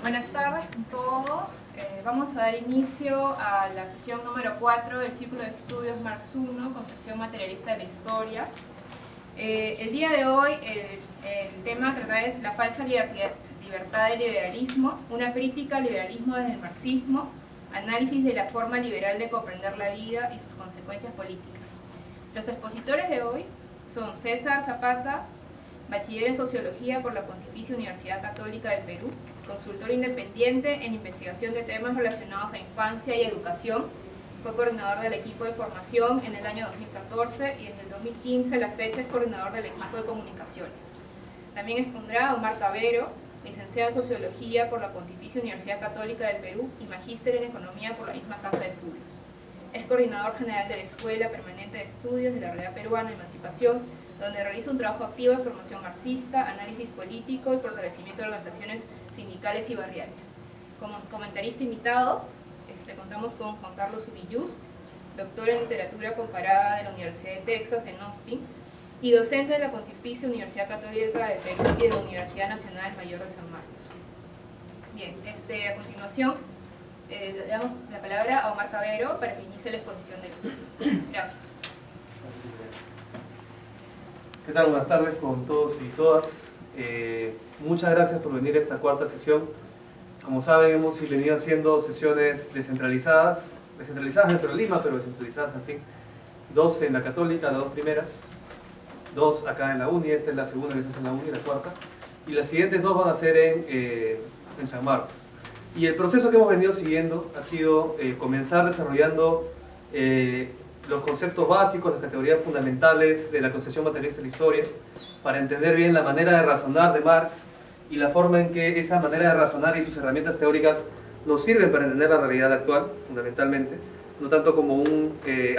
Buenas tardes a todos. Vamos a dar inicio a la sesión número 4 del Círculo de Estudios Marx I, Concepción Materialista de la Historia. El día de hoy el tema a tratar es la falsa libertad del liberalismo, una crítica al liberalismo desde el marxismo, análisis de la forma liberal de comprender la vida y sus consecuencias políticas. Los expositores de hoy son César Zapata, bachiller en Sociología por la Pontificia Universidad Católica del Perú, consultor independiente en investigación de temas relacionados a infancia y educación. Fue coordinador del equipo de formación en el año 2014 y desde el 2015 a la fecha es coordinador del equipo de comunicaciones. También expondrá Omar Cavero, licenciado en Sociología por la Pontificia Universidad Católica del Perú y magíster en Economía por la misma Casa de Estudios. Es coordinador general de la Escuela Permanente de Estudios de la Realidad Peruana de Emancipación, donde realiza un trabajo activo de formación marxista, análisis político y fortalecimiento de organizaciones sindicales y barriales. Como comentarista invitado, contamos con Juan Carlos Ubillús, doctor en Literatura Comparada de la Universidad de Texas en Austin y docente de la Pontificia Universidad Católica del Perú y de la Universidad Nacional Mayor de San Marcos. Bien, a continuación le damos la palabra a Omar Cavero para que inicie la exposición del grupo. Gracias. ¿Qué tal? Buenas tardes con todos y todas. Muchas gracias por venir a esta cuarta sesión. Como saben, hemos venido haciendo sesiones descentralizadas dentro de Lima, pero descentralizadas en fin. 2 en la Católica, las 2 primeras. 2 acá en la Uni, esta es la segunda que se hace en la Uni, la cuarta. Y las siguientes 2 van a ser en San Marcos. Y el proceso que hemos venido siguiendo ha sido comenzar desarrollando los conceptos básicos, las categorías fundamentales de la concepción materialista de la historia, para entender bien la manera de razonar de Marx y la forma en que esa manera de razonar y sus herramientas teóricas nos sirven para entender la realidad actual, fundamentalmente, no tanto como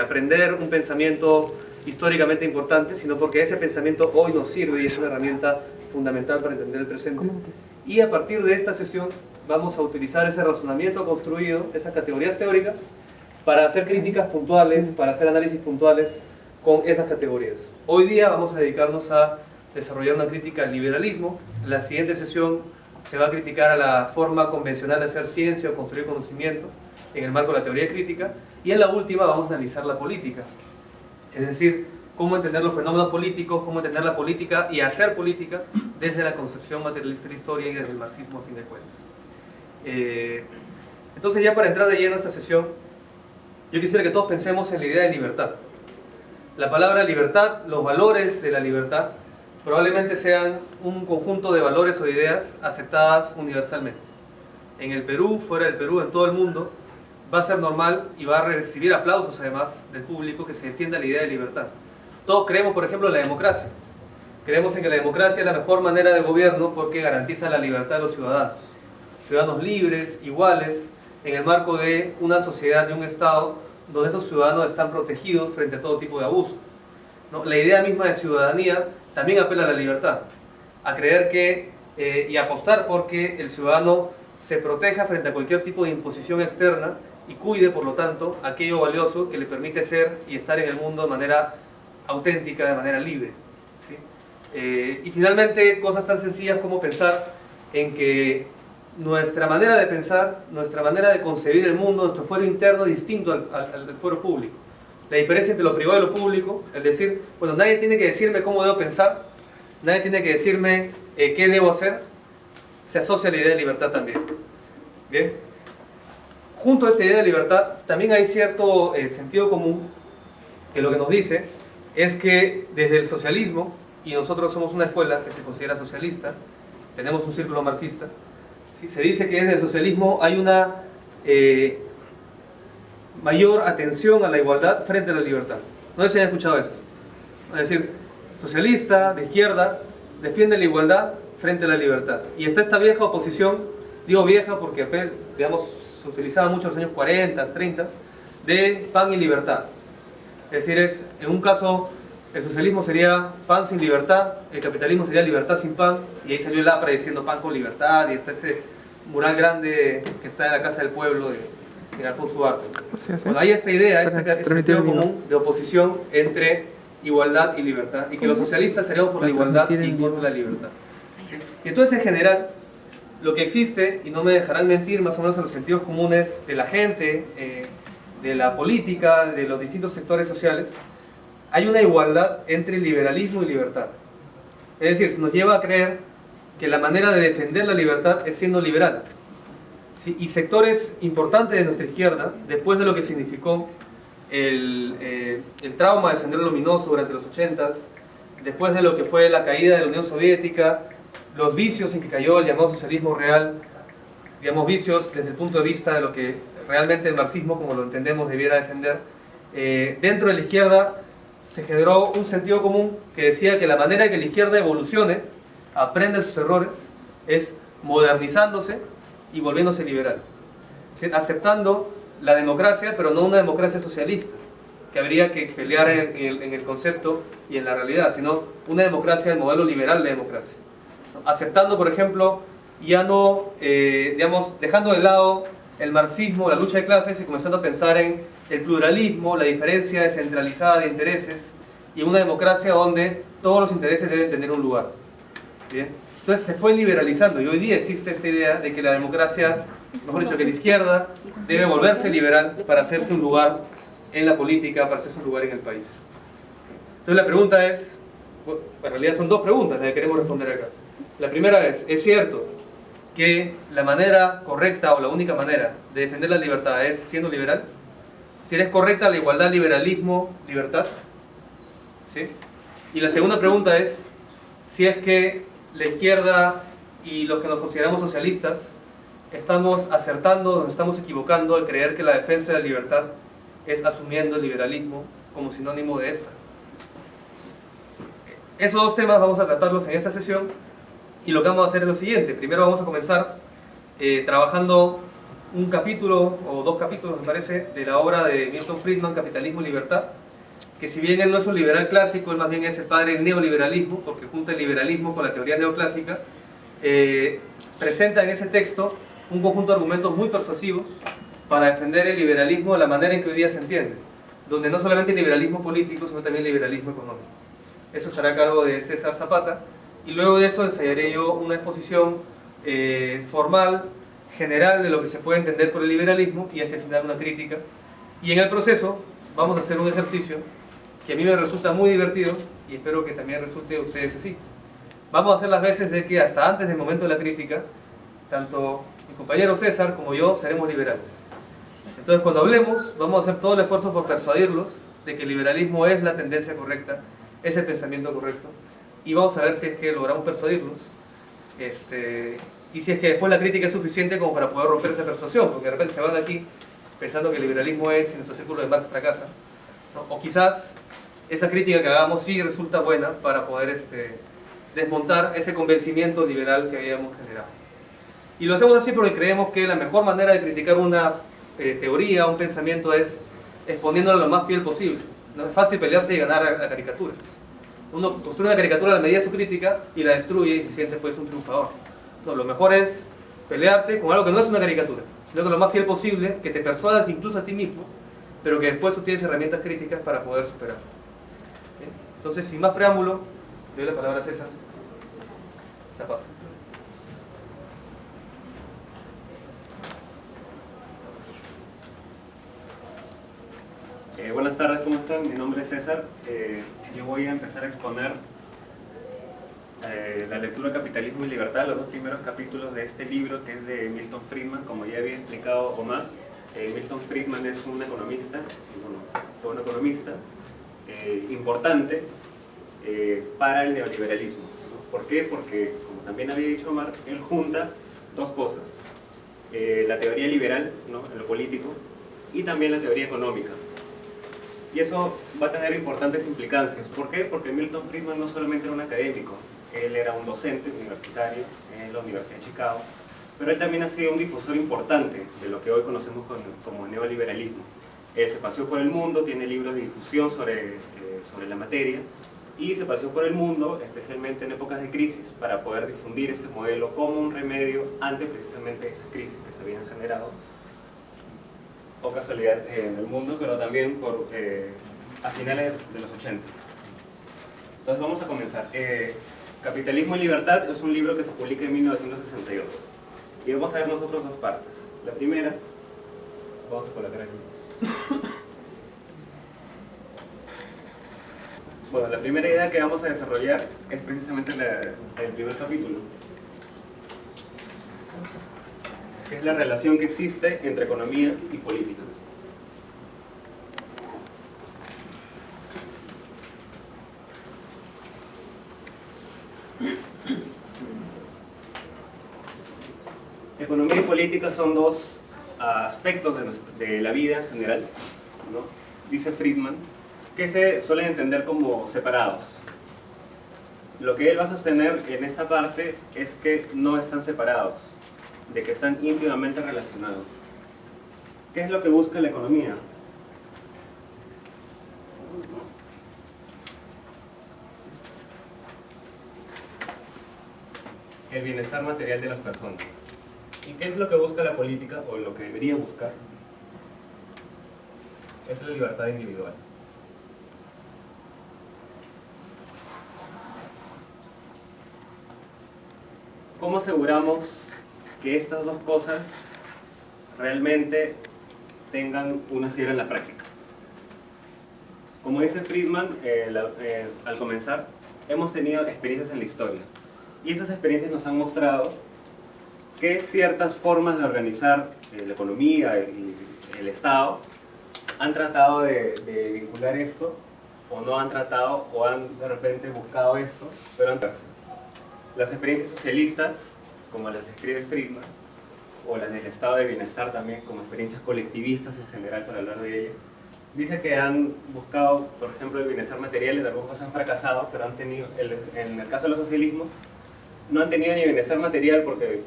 aprender un pensamiento históricamente importante, sino porque ese pensamiento hoy nos sirve y es una herramienta fundamental para entender el presente. Y a partir de esta sesión vamos a utilizar ese razonamiento construido, esas categorías teóricas, para hacer críticas puntuales, para hacer análisis puntuales con esas categorías. Hoy día vamos a dedicarnos a desarrollar una crítica al liberalismo. La siguiente sesión se va a criticar a la forma convencional de hacer ciencia o construir conocimiento en el marco de la teoría crítica. Y en la última vamos a analizar la política. Es decir, cómo entender los fenómenos políticos, cómo entender la política y hacer política desde la concepción materialista de la historia y desde el marxismo a fin de cuentas. Entonces, ya para entrar de lleno a esta sesión, yo quisiera que todos pensemos en la idea de libertad. La palabra libertad, los valores de la libertad, probablemente sean un conjunto de valores o ideas aceptadas universalmente. En el Perú, fuera del Perú, en todo el mundo, va a ser normal y va a recibir aplausos además del público que se defienda la idea de libertad. Todos creemos, por ejemplo, en la democracia. Creemos en que la democracia es la mejor manera de gobierno porque garantiza la libertad de los ciudadanos. Ciudadanos libres, iguales, en el marco de una sociedad, de un Estado, donde esos ciudadanos están protegidos frente a todo tipo de abuso. ¿No? La idea misma de ciudadanía también apela a la libertad, a creer que y apostar porque el ciudadano se proteja frente a cualquier tipo de imposición externa y cuide, por lo tanto, aquello valioso que le permite ser y estar en el mundo de manera auténtica, de manera libre. ¿Sí? Y finalmente, cosas tan sencillas como pensar en que nuestra manera de pensar, nuestra manera de concebir el mundo, nuestro fuero interno es distinto al fuero público. La diferencia entre lo privado y lo público, es decir, bueno, nadie tiene que decirme cómo debo pensar, nadie tiene que decirme qué debo hacer, se asocia a la idea de libertad también. Bien. Junto a esta idea de libertad también hay cierto sentido común que lo que nos dice es que desde el socialismo, y nosotros somos una escuela que se considera socialista, tenemos un círculo marxista, ¿sí? Se dice que desde el socialismo hay una mayor atención a la igualdad frente a la libertad. No sé si han escuchado esto. Es decir, socialista, de izquierda, defiende la igualdad frente a la libertad. Y está esta vieja oposición, digo vieja porque, digamos, se utilizaba mucho en los años 40, 30, de pan y libertad. Es decir, en un caso el socialismo sería pan sin libertad, el capitalismo sería libertad sin pan, y ahí salió el APRA diciendo pan con libertad, y está ese mural grande que está en la Casa del Pueblo de Alfonso Ugarte. Sí. Bueno, hay esta idea, este sentido común de oposición entre igualdad y libertad, y que los socialistas seríamos por la igualdad y contra la libertad. ¿Sí? Y entonces, en general, lo que existe, y no me dejarán mentir, más o menos en los sentidos comunes de la gente, de la política, de los distintos sectores sociales, hay una igualdad entre liberalismo y libertad. Es decir, se nos lleva a creer que la manera de defender la libertad es siendo liberal. ¿Sí? Y sectores importantes de nuestra izquierda, después de lo que significó el trauma de Sendero Luminoso durante los 80s, después de lo que fue la caída de la Unión Soviética, los vicios en que cayó el llamado socialismo real, digamos vicios desde el punto de vista de lo que realmente el marxismo, como lo entendemos, debiera defender, dentro de la izquierda se generó un sentido común que decía que la manera en que la izquierda evolucione, aprende sus errores, es modernizándose y volviéndose liberal, ¿sí? Aceptando la democracia, pero no una democracia socialista, que habría que pelear en el concepto y en la realidad, sino una democracia, el modelo liberal de democracia. Aceptando, por ejemplo, ya no, digamos, dejando de lado el marxismo, la lucha de clases y comenzando a pensar en el pluralismo, la diferencia descentralizada de intereses y una democracia donde todos los intereses deben tener un lugar. ¿Bien? Entonces se fue liberalizando y hoy día existe esta idea de que la democracia, mejor dicho, que la izquierda debe volverse liberal para hacerse un lugar en la política, para hacerse un lugar en el país. Entonces la pregunta es, bueno, en realidad son dos preguntas las que queremos responder acá. La primera ¿es cierto que la manera correcta o la única manera de defender la libertad es siendo liberal? Si es correcta la igualdad, liberalismo, libertad. ¿Sí? Y la segunda pregunta es si es que la izquierda y los que nos consideramos socialistas estamos acertando o nos estamos equivocando al creer que la defensa de la libertad es asumiendo el liberalismo como sinónimo de esta. Esos dos temas vamos a tratarlos en esta sesión y lo que vamos a hacer es lo siguiente. Primero vamos a comenzar trabajando un capítulo o dos capítulos, me parece, de la obra de Milton Friedman, Capitalismo y Libertad, que si bien él no es un liberal clásico, él más bien es el padre del neoliberalismo, porque junta el liberalismo con la teoría neoclásica, presenta en ese texto un conjunto de argumentos muy persuasivos para defender el liberalismo de la manera en que hoy día se entiende, donde no solamente el liberalismo político, sino también el liberalismo económico. Eso estará a cargo de César Zapata, y luego de eso ensayaré yo una exposición formal, general de lo que se puede entender por el liberalismo y hacia el final una crítica. Y en el proceso vamos a hacer un ejercicio que a mí me resulta muy divertido y espero que también resulte a ustedes así. Vamos a hacer las veces de que hasta antes del momento de la crítica, tanto mi compañero César como yo seremos liberales. Entonces cuando hablemos vamos a hacer todo el esfuerzo por persuadirlos de que el liberalismo es la tendencia correcta, es el pensamiento correcto, y vamos a ver si es que logramos persuadirlos y si es que después la crítica es suficiente como para poder romper esa persuasión, porque de repente se van de aquí pensando que el liberalismo es y nuestro círculo de Marx fracasa, ¿no? O quizás esa crítica que hagamos sí resulta buena para poder desmontar ese convencimiento liberal que habíamos generado. Y lo hacemos así porque creemos que la mejor manera de criticar una teoría, un pensamiento es exponiéndolo lo más fiel posible. No es fácil pelearse y ganar a caricaturas. Uno construye una caricatura a la medida de su crítica y la destruye y se siente pues un triunfador. No, lo mejor es pelearte con algo que no es una caricatura, sino que lo más fiel posible, que te persuadas incluso a ti mismo, pero que después tú tienes herramientas críticas para poder superar. ¿Bien? Entonces, sin más preámbulo, le doy la palabra a César Zapata. Buenas tardes, ¿cómo están? Mi nombre es César. Yo voy a empezar a exponer la lectura Capitalismo y Libertad, los dos primeros capítulos de este libro que es de Milton Friedman, como ya había explicado Omar. Milton Friedman es un economista, fue un economista importante para el neoliberalismo, ¿no? ¿Por qué? Porque, como también había dicho Omar, él junta dos cosas: la teoría liberal, ¿no?, en lo político, y también la teoría económica. Y eso va a tener importantes implicancias. ¿Por qué? Porque Milton Friedman no solamente era un académico, él era un docente universitario en la Universidad de Chicago, pero él también ha sido un difusor importante de lo que hoy conocemos como neoliberalismo. Él se paseó por el mundo, tiene libros de difusión sobre la materia, y se paseó por el mundo, especialmente en épocas de crisis, para poder difundir este modelo como un remedio ante precisamente esas crisis que se habían generado, o casualidad, en el mundo, pero también a finales de los 80. Entonces vamos a comenzar. Capitalismo y Libertad es un libro que se publica en 1962. Y vamos a ver nosotros dos partes. La primera, vamos a colocar aquí. Bueno, la primera idea que vamos a desarrollar es precisamente el primer capítulo, que es la relación que existe entre economía y política. Economía y política son dos aspectos de la vida en general, ¿no? Dice Friedman, que se suelen entender como separados. Lo que él va a sostener en esta parte es que no están separados, de que están íntimamente relacionados. ¿Qué es lo que busca la economía? El bienestar material de las personas. ¿Y qué es lo que busca la política, o lo que debería buscar? Es la libertad individual. ¿Cómo aseguramos que estas dos cosas realmente tengan una cierre en la práctica? Como dice Friedman al comenzar, hemos tenido experiencias en la historia, y esas experiencias nos han mostrado que ciertas formas de organizar la economía y el Estado han tratado de vincular esto, o no han tratado, o han de repente buscado esto, pero han tratado. Las experiencias socialistas, como las describe Friedman, o las del estado de bienestar también, como experiencias colectivistas en general, para hablar de ellas, dice que han buscado, por ejemplo, el bienestar material, y en algunos casos han fracasado, pero han tenido, en el caso de los socialismos, no han tenido ni bienestar material porque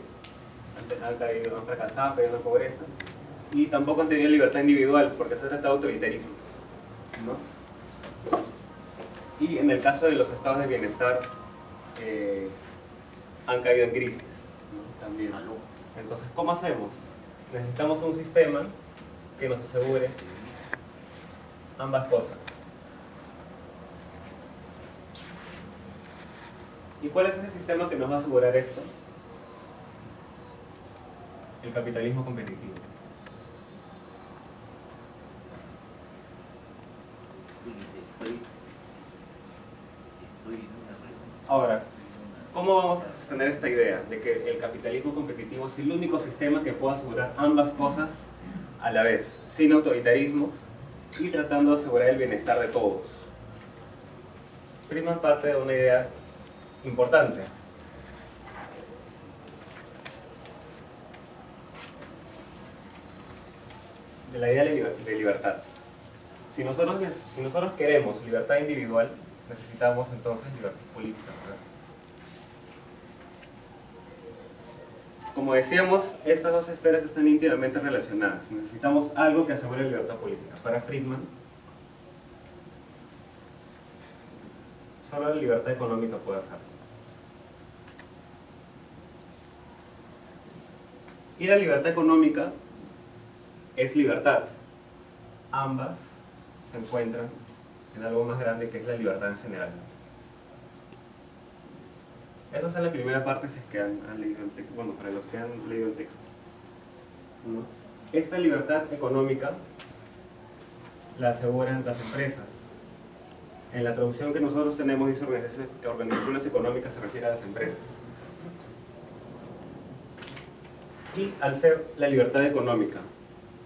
han fracasado, han caído en la pobreza, y tampoco han tenido libertad individual porque se trata de autoritarismo, ¿no? Y en el caso de los estados de bienestar, han caído en crisis, ¿no? También. Entonces, ¿cómo hacemos? Necesitamos un sistema que nos asegure ambas cosas. ¿Y cuál es ese sistema que nos va a asegurar esto? El capitalismo competitivo. Ahora, ¿cómo vamos a sostener esta idea de que el capitalismo competitivo es el único sistema que pueda asegurar ambas cosas a la vez, sin autoritarismos y tratando de asegurar el bienestar de todos? Friedman parte de una idea importante. De la idea de libertad. Si nosotros queremos libertad individual, necesitamos entonces libertad política, ¿verdad? Como decíamos, estas dos esferas están íntimamente relacionadas. Necesitamos algo que asegure la libertad política. Para Friedman, solo la libertad económica puede hacerlo. Y la libertad económica es libertad. Ambas se encuentran en algo más grande, que es la libertad en general. Esa es la primera parte, si es que han leído el texto. Bueno, para los que han leído el texto, ¿no? Esta libertad económica la aseguran las empresas. En la traducción que nosotros tenemos dice organizaciones económicas, se refiere a las empresas. Y al ser la libertad económica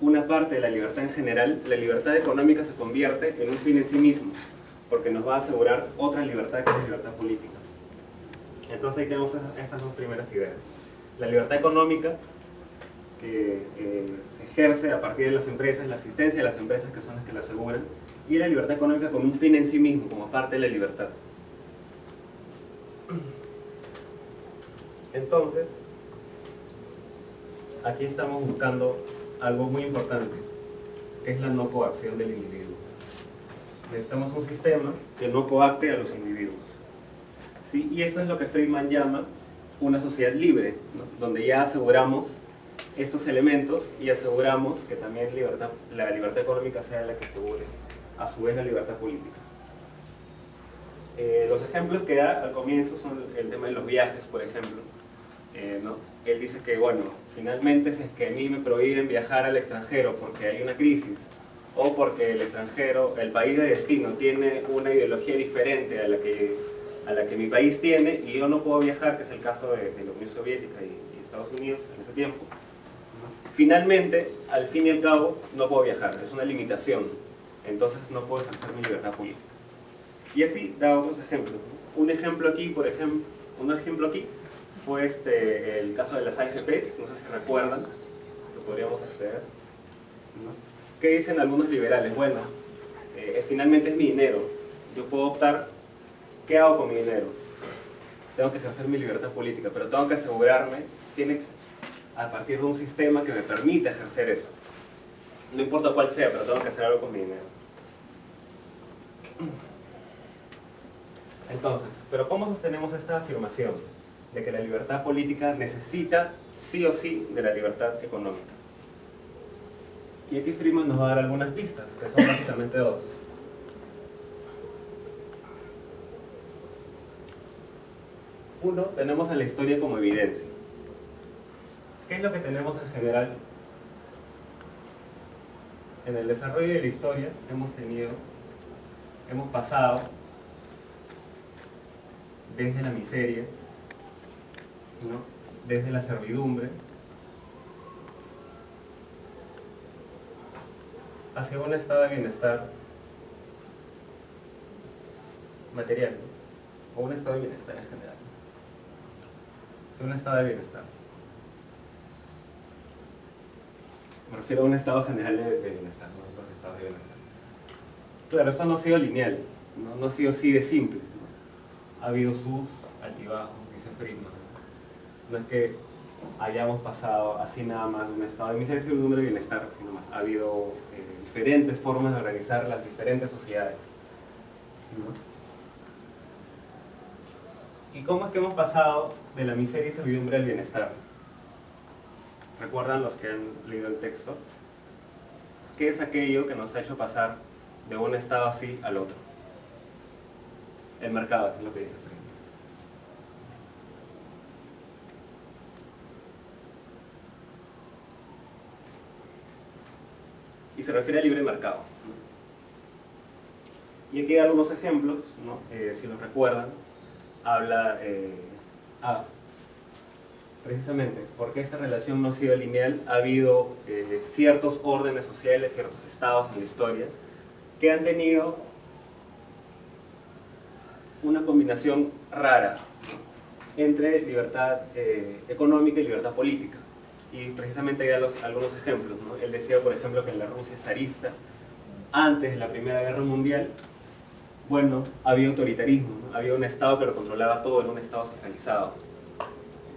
una parte de la libertad en general, la libertad económica se convierte en un fin en sí mismo, porque nos va a asegurar otra libertad, que es la libertad política. Entonces ahí tenemos estas dos primeras ideas. La libertad económica, que se ejerce a partir de las empresas, la asistencia de las empresas, que son las que la aseguran, y la libertad económica como un fin en sí mismo, como parte de la libertad. Entonces, aquí estamos buscando algo muy importante, que es la no coacción del individuo. Necesitamos un sistema que no coacte a los individuos, ¿sí? Y eso es lo que Friedman llama una sociedad libre, ¿no? Donde ya aseguramos estos elementos y aseguramos que también la libertad económica sea la que asegure a su vez la libertad política. Los ejemplos que da al comienzo son el tema de los viajes, por ejemplo, ¿no? Él dice que, bueno, Finalmente, si es que a mí me prohíben viajar al extranjero porque hay una crisis, o porque el extranjero, el país de destino, tiene una ideología diferente a la que mi país tiene, y yo no puedo viajar, que es el caso de la Unión Soviética y Estados Unidos en ese tiempo, finalmente, al fin y al cabo, no puedo viajar, es una limitación, entonces no puedo ejercer mi libertad política. Y así da otros ejemplos. Un ejemplo aquí, fue el caso de las AFPs, no sé si recuerdan, lo podríamos acceder, ¿no? ¿Qué dicen algunos liberales? Bueno, finalmente es mi dinero, yo puedo optar, ¿qué hago con mi dinero? Tengo que ejercer mi libertad política, pero tengo que asegurarme, a partir de un sistema que me permita ejercer eso. No importa cuál sea, pero tengo que hacer algo con mi dinero. Entonces, ¿pero cómo sostenemos esta afirmación de que la libertad política necesita sí o sí de la libertad económica? Y aquí Friedman nos va a dar algunas pistas, que son básicamente dos. Uno, tenemos a la historia como evidencia. ¿Qué es lo que tenemos en general? En el desarrollo de la historia hemos pasado desde la miseria, ¿no? Desde la servidumbre, hacia un estado de bienestar material, ¿no? O un estado de bienestar en general. Un estado de bienestar. Me refiero a un estado general de bienestar, no dos estados de bienestar. Claro, esto no ha sido lineal, no ha sido así de simple, ¿no? Ha habido sus altibajos, dice Friedman. No es que hayamos pasado así nada más de un estado de miseria, servidumbre y bienestar, sino más. Ha habido diferentes formas de organizar las diferentes sociedades, ¿no? ¿Y cómo es que hemos pasado de la miseria y servidumbre al bienestar? ¿Recuerdan los que han leído el texto? ¿Qué es aquello que nos ha hecho pasar de un estado así al otro? El mercado, es lo que dice Friedman. Y se refiere al libre mercado, ¿no? Y aquí hay algunos ejemplos, ¿no? Si los recuerdan, habla precisamente porque esta relación no ha sido lineal, ha habido ciertos órdenes sociales, ciertos estados en la historia que han tenido una combinación rara entre libertad económica y libertad política. Y precisamente hay algunos ejemplos, ¿no? Él decía, por ejemplo, que en la Rusia zarista, antes de la Primera Guerra Mundial, bueno, había autoritarismo, ¿no? Había un Estado que lo controlaba todo, era un Estado centralizado.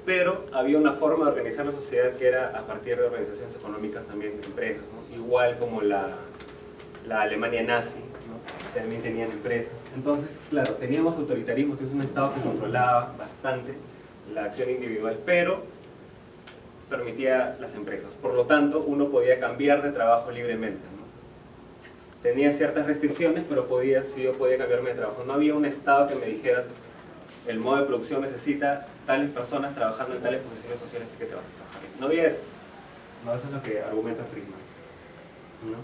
Pero había una forma de organizar la sociedad que era a partir de organizaciones económicas también de empresas, ¿no? Igual como la Alemania nazi, ¿no? También tenían empresas. Entonces, claro, teníamos autoritarismo, que es un Estado que controlaba bastante la acción individual, pero permitía las empresas. Por lo tanto, uno podía cambiar de trabajo libremente, ¿no? Tenía ciertas restricciones, pero yo podía cambiarme de trabajo. No había un Estado que me dijera, el modo de producción necesita tales personas trabajando en tales posiciones sociales, así que te vas a trabajar. No había eso. No, eso es lo que argumenta Friedman, ¿no?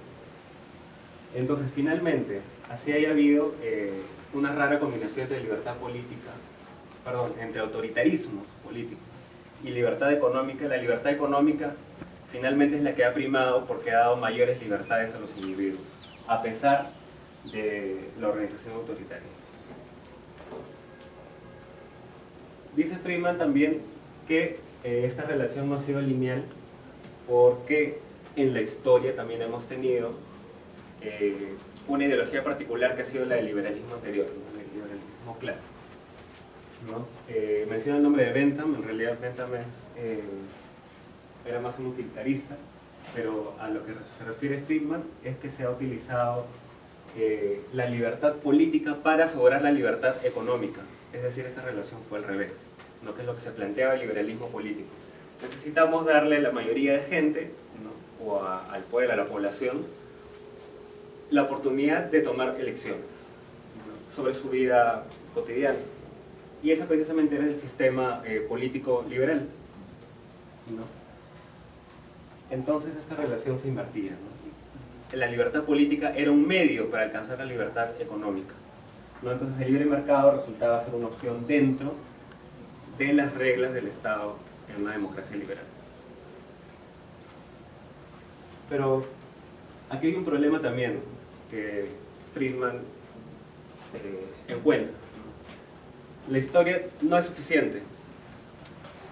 Entonces, finalmente, así haya habido una rara combinación entre entre autoritarismos políticos y libertad económica. La libertad económica finalmente es la que ha primado porque ha dado mayores libertades a los individuos, a pesar de la organización autoritaria. Dice Friedman también que esta relación no ha sido lineal porque en la historia también hemos tenido una ideología particular que ha sido la del liberalismo anterior, ¿no? El liberalismo clásico, ¿no? Menciona el nombre de Bentham. En realidad Bentham era más un utilitarista, pero a lo que se refiere Friedman es que se ha utilizado la libertad política para asegurar la libertad económica. Es decir, esta relación fue al revés, ¿no? Que es lo que se planteaba el liberalismo político. Necesitamos darle a la mayoría de gente, ¿no? O al poder, a la población, la oportunidad de tomar elecciones, ¿no? Sobre su vida cotidiana. Y eso precisamente era el sistema político liberal, ¿no? entonces esta relación se invertía, ¿no? La libertad política era un medio para alcanzar la libertad económica, ¿no? Entonces el libre mercado resultaba ser una opción dentro de las reglas del Estado en una democracia liberal. Pero aquí hay un problema también que Friedman encuentra, ¿no? La historia no es suficiente,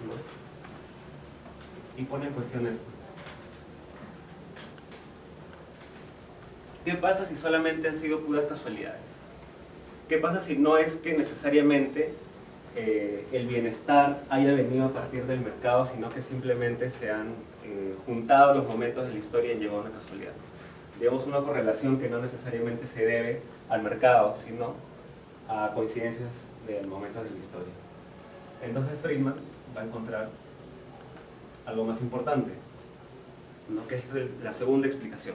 ¿no? Y pone en cuestión esto. ¿Qué pasa si solamente han sido puras casualidades? ¿Qué pasa si no es que necesariamente el bienestar haya venido a partir del mercado, sino que simplemente se han juntado los momentos de la historia y llegado a una casualidad? Digamos, una correlación que no necesariamente se debe al mercado, sino a coincidencias de momentos de la historia. Entonces Friedman va a encontrar algo más importante, ¿no? Que es la segunda explicación.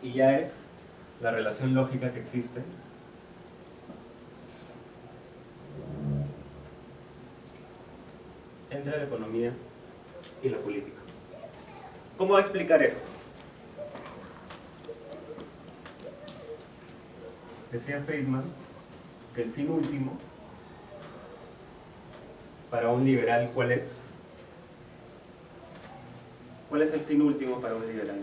Y ya es la relación lógica que existe entre la economía y la política. ¿Cómo va a explicar esto? Decía Friedman que el fin último para un liberal, ¿cuál es? ¿Cuál es el fin último para un liberal?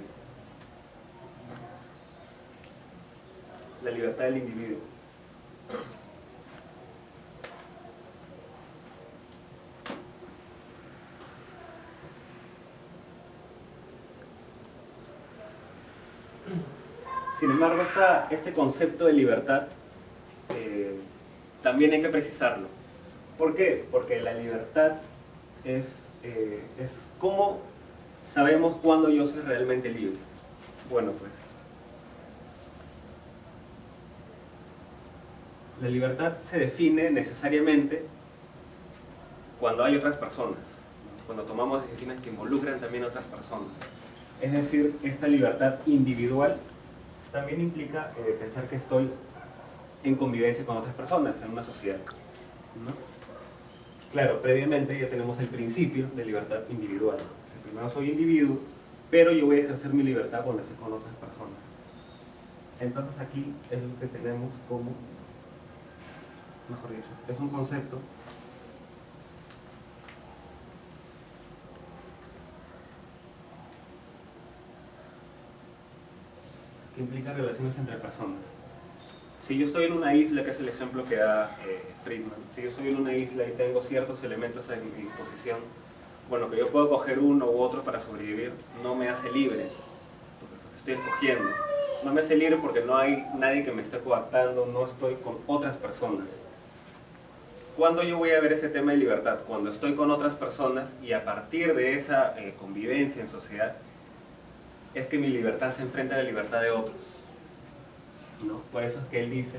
La libertad del individuo. Sin embargo, este concepto de libertad también hay que precisarlo. ¿Por qué? Porque la libertad es cómo sabemos cuándo yo soy realmente libre. Bueno, pues la libertad se define necesariamente cuando hay otras personas, cuando tomamos decisiones que involucran también a otras personas. Es decir, esta libertad individual también implica pensar que estoy en convivencia con otras personas, en una sociedad, ¿no? Claro, previamente ya tenemos el principio de libertad individual. Primero soy individuo, pero yo voy a ejercer mi libertad cuando estoy con otras personas. Entonces aquí es lo que tenemos como, mejor dicho, es un concepto que implica relaciones entre personas. Si yo estoy en una isla, que es el ejemplo que da Friedman, si yo estoy en una isla y tengo ciertos elementos a mi disposición, bueno, que yo puedo coger uno u otro para sobrevivir, no me hace libre, porque estoy escogiendo. No me hace libre porque no hay nadie que me esté coactando, no estoy con otras personas. ¿Cuándo yo voy a ver ese tema de libertad? Cuando estoy con otras personas y a partir de esa convivencia en sociedad, es que mi libertad se enfrenta a la libertad de otros, ¿no? Por eso es que él dice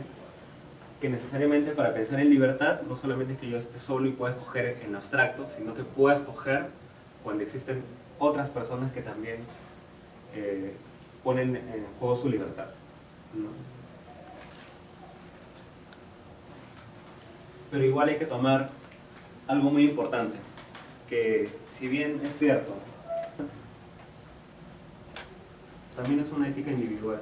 que necesariamente para pensar en libertad, no solamente es que yo esté solo y pueda escoger en abstracto, sino que pueda escoger cuando existen otras personas que también ponen en juego su libertad, ¿no? Pero igual hay que tomar algo muy importante, que si bien es cierto, también es una ética individual.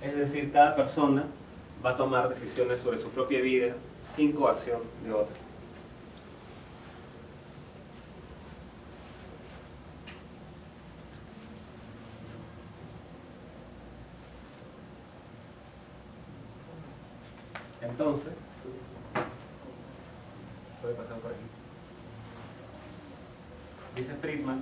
Es decir, cada persona va a tomar decisiones sobre su propia vida sin coacción de otra. Entonces, puede pasar por aquí. Dice Friedman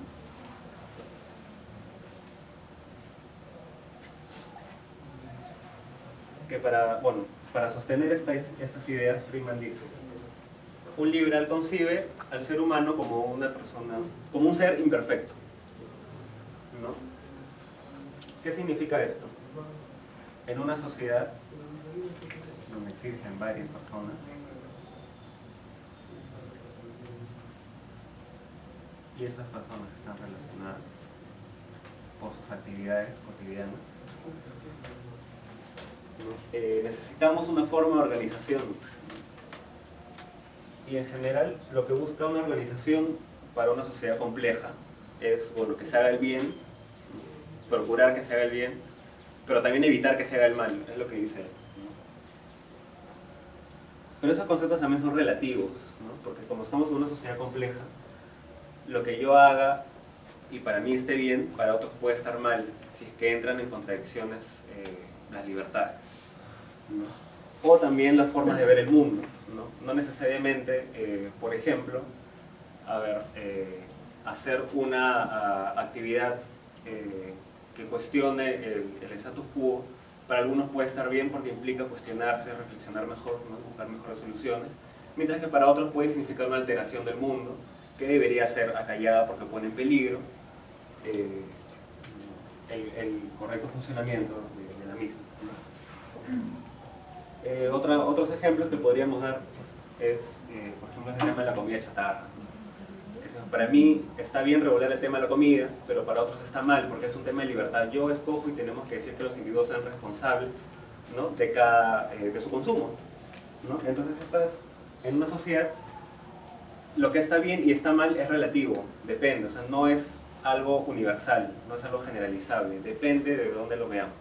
que para sostener estas ideas, Friedman dice: un liberal concibe al ser humano como una persona, como un ser imperfecto, ¿no? ¿Qué significa esto? En una sociedad donde existen varias personas, y estas personas están relacionadas por sus actividades cotidianas, necesitamos una forma de organización Y en general lo que busca una organización para una sociedad compleja es, bueno, que se haga el bien, procurar que se haga el bien, pero también evitar que se haga el mal, es lo que dice él, ¿no? Pero esos conceptos también son relativos, ¿no? Porque como estamos en una sociedad compleja, lo que yo haga y para mí esté bien, para otros puede estar mal, si es que entran en contradicciones las libertades, ¿no? O también las formas de ver el mundo, ¿no? No necesariamente, por ejemplo, hacer una actividad que cuestione el status quo, para algunos puede estar bien porque implica cuestionarse, reflexionar mejor, ¿no? Buscar mejores soluciones, mientras que para otros puede significar una alteración del mundo que debería ser acallada porque pone en peligro el correcto funcionamiento de la misma, ¿no? Otros ejemplos que podríamos dar es, por ejemplo, el tema de la comida chatarra. Para mí está bien regular el tema de la comida, pero para otros está mal, porque es un tema de libertad. Yo escojo y tenemos que decir que los individuos sean responsables, ¿no? de su consumo, ¿no? Entonces, en una sociedad, lo que está bien y está mal es relativo, depende, o sea, no es algo universal, no es algo generalizable, depende de dónde lo veamos.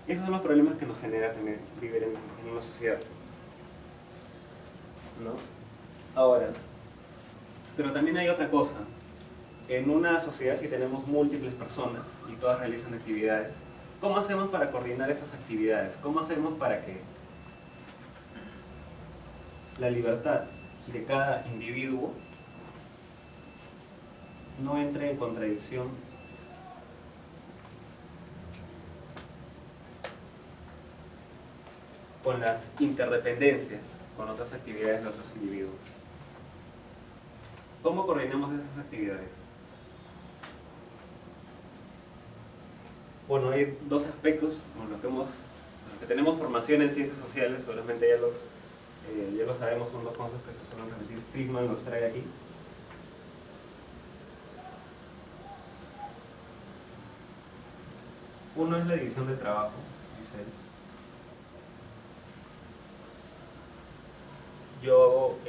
Y esos son los problemas que nos genera tener, vivir en una sociedad, ¿no? Ahora, pero también hay otra cosa. En una sociedad, si tenemos múltiples personas y todas realizan actividades, ¿cómo hacemos para coordinar esas actividades? ¿Cómo hacemos para que la libertad de cada individuo no entre en contradicción con las interdependencias con otras actividades de otros individuos? ¿Cómo coordinamos esas actividades? Bueno, hay dos aspectos con los que tenemos formación en ciencias sociales, solamente ya lo sabemos, son dos conceptos que se suelen repetir. Friedman los trae aquí. Uno es la división del trabajo, dice él. Yo hago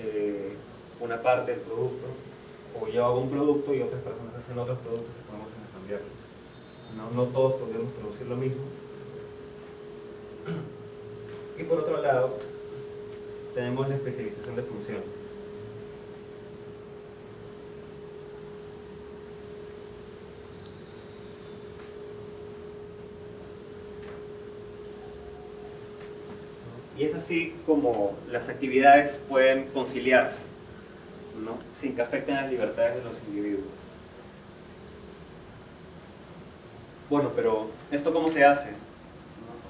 una parte del producto, o yo hago un producto y otras personas hacen otros productos que podemos intercambiar. No todos podemos producir lo mismo. Y por otro lado, tenemos la especialización de función. Y es así como las actividades pueden conciliarse, ¿no? Sin que afecten las libertades de los individuos. Bueno, pero ¿esto cómo se hace? ¿No?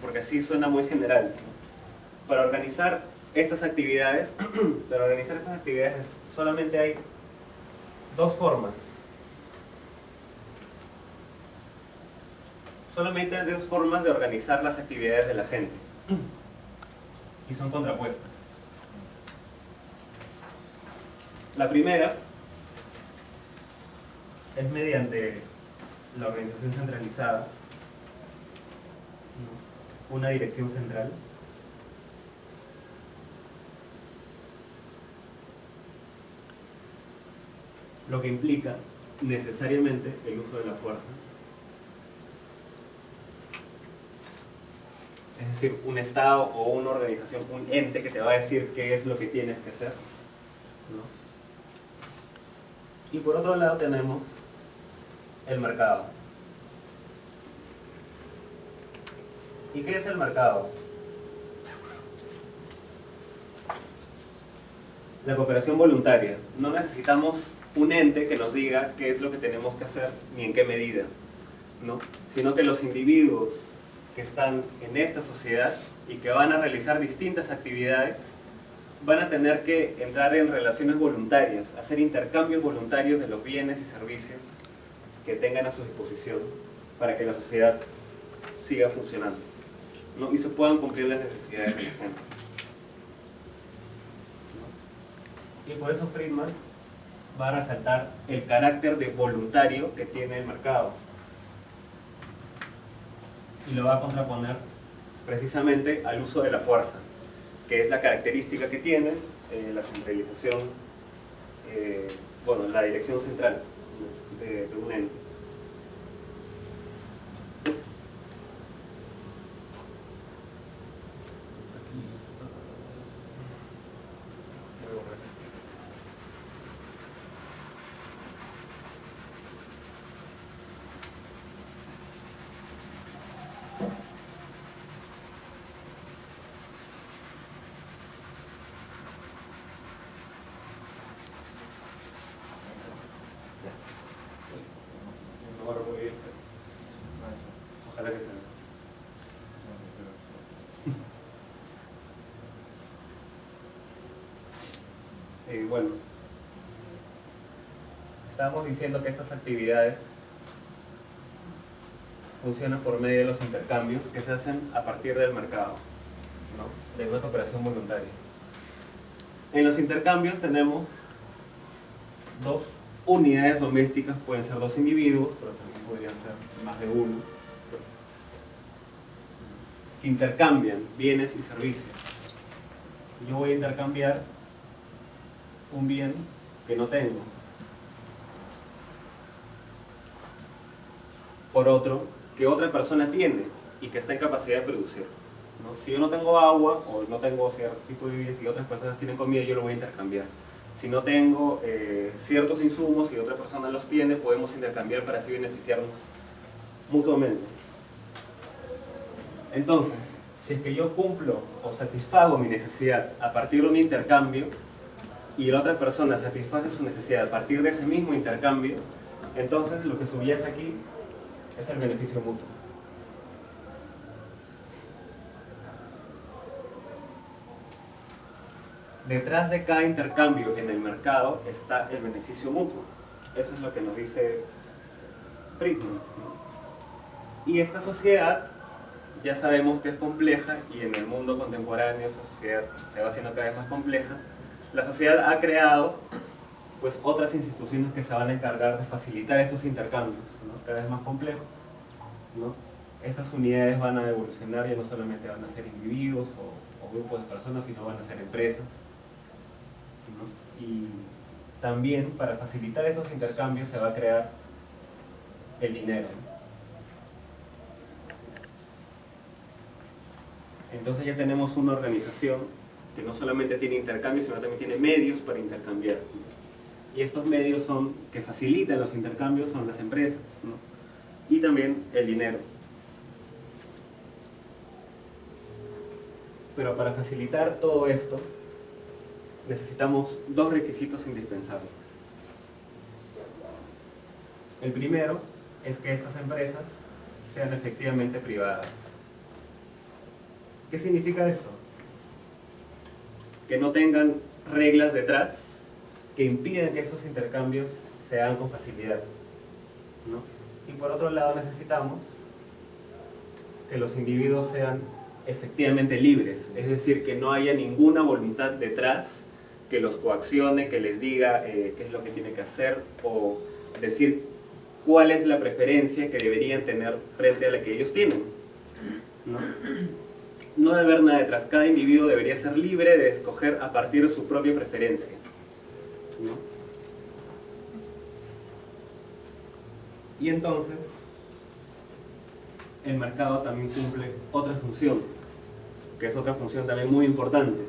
Porque así suena muy general, ¿no? Para organizar estas actividades, solamente hay dos formas. Solamente hay dos formas de organizar las actividades de la gente. Y son contrapuestas. La primera es mediante la organización centralizada, ¿no? Una dirección central. Lo que implica necesariamente el uso de la fuerza. Es decir, un Estado o una organización, un ente que te va a decir qué es lo que tienes que hacer, ¿no? Y por otro lado tenemos el mercado. ¿Y qué es el mercado? La cooperación voluntaria. No necesitamos un ente que nos diga qué es lo que tenemos que hacer ni en qué medida, ¿no? Sino que los individuos que están en esta sociedad y que van a realizar distintas actividades van a tener que entrar en relaciones voluntarias, hacer intercambios voluntarios de los bienes y servicios que tengan a su disposición para que la sociedad siga funcionando, ¿no? Y se puedan cumplir las necesidades de la gente, ¿no? Y por eso Friedman va a resaltar el carácter de voluntario que tiene el mercado y lo va a contraponer precisamente al uso de la fuerza, que es la característica que tiene la centralización, bueno, la dirección central de un ente. Ojalá que sea. Bueno, estábamos diciendo que estas actividades funcionan por medio de los intercambios que se hacen a partir del mercado, ¿no? De una cooperación voluntaria. En los intercambios tenemos dos unidades domésticas, pueden ser dos individuos, pero también podrían ser más de uno, que intercambian bienes y servicios. Yo voy a intercambiar un bien que no tengo por otro que otra persona tiene y que está en capacidad de producir, ¿no? Si yo no tengo agua o no tengo cierto tipo de bienes y otras personas tienen comida, yo lo voy a intercambiar. Si no tengo ciertos insumos y otra persona los tiene, podemos intercambiar para así beneficiarnos mutuamente. Entonces, si es que yo cumplo o satisfago mi necesidad a partir de un intercambio y la otra persona satisface su necesidad a partir de ese mismo intercambio, entonces lo que subyace aquí es el beneficio mutuo. Detrás de cada intercambio en el mercado está el beneficio mutuo. Eso es lo que nos dice Friedman, ¿no? Y esta sociedad ya sabemos que es compleja y en el mundo contemporáneo esa sociedad se va haciendo cada vez más compleja. La sociedad ha creado pues otras instituciones que se van a encargar de facilitar estos intercambios, ¿no? Cada vez más complejos, ¿no? Estas unidades van a evolucionar, ya no solamente van a ser individuos o grupos de personas, sino van a ser empresas, ¿no? Y también para facilitar esos intercambios se va a crear el dinero, ¿no? Entonces ya tenemos una organización que no solamente tiene intercambios, sino también tiene medios para intercambiar, ¿no? Y estos medios que facilitan los intercambios son las empresas, ¿no? Y también el dinero. Pero para facilitar todo esto necesitamos dos requisitos indispensables. El primero es que estas empresas sean efectivamente privadas. ¿Qué significa esto? Que no tengan reglas detrás que impidan que estos intercambios se hagan con facilidad, ¿no? Y por otro lado necesitamos que los individuos sean efectivamente libres, es decir, que no haya ninguna voluntad detrás que los coaccione, que les diga qué es lo que tienen que hacer o decir cuál es la preferencia que deberían tener frente a la que ellos tienen, ¿no? No debe haber nada detrás, cada individuo debería ser libre de escoger a partir de su propia preferencia, ¿no? Y entonces el mercado también cumple otra función, que es otra función también muy importante.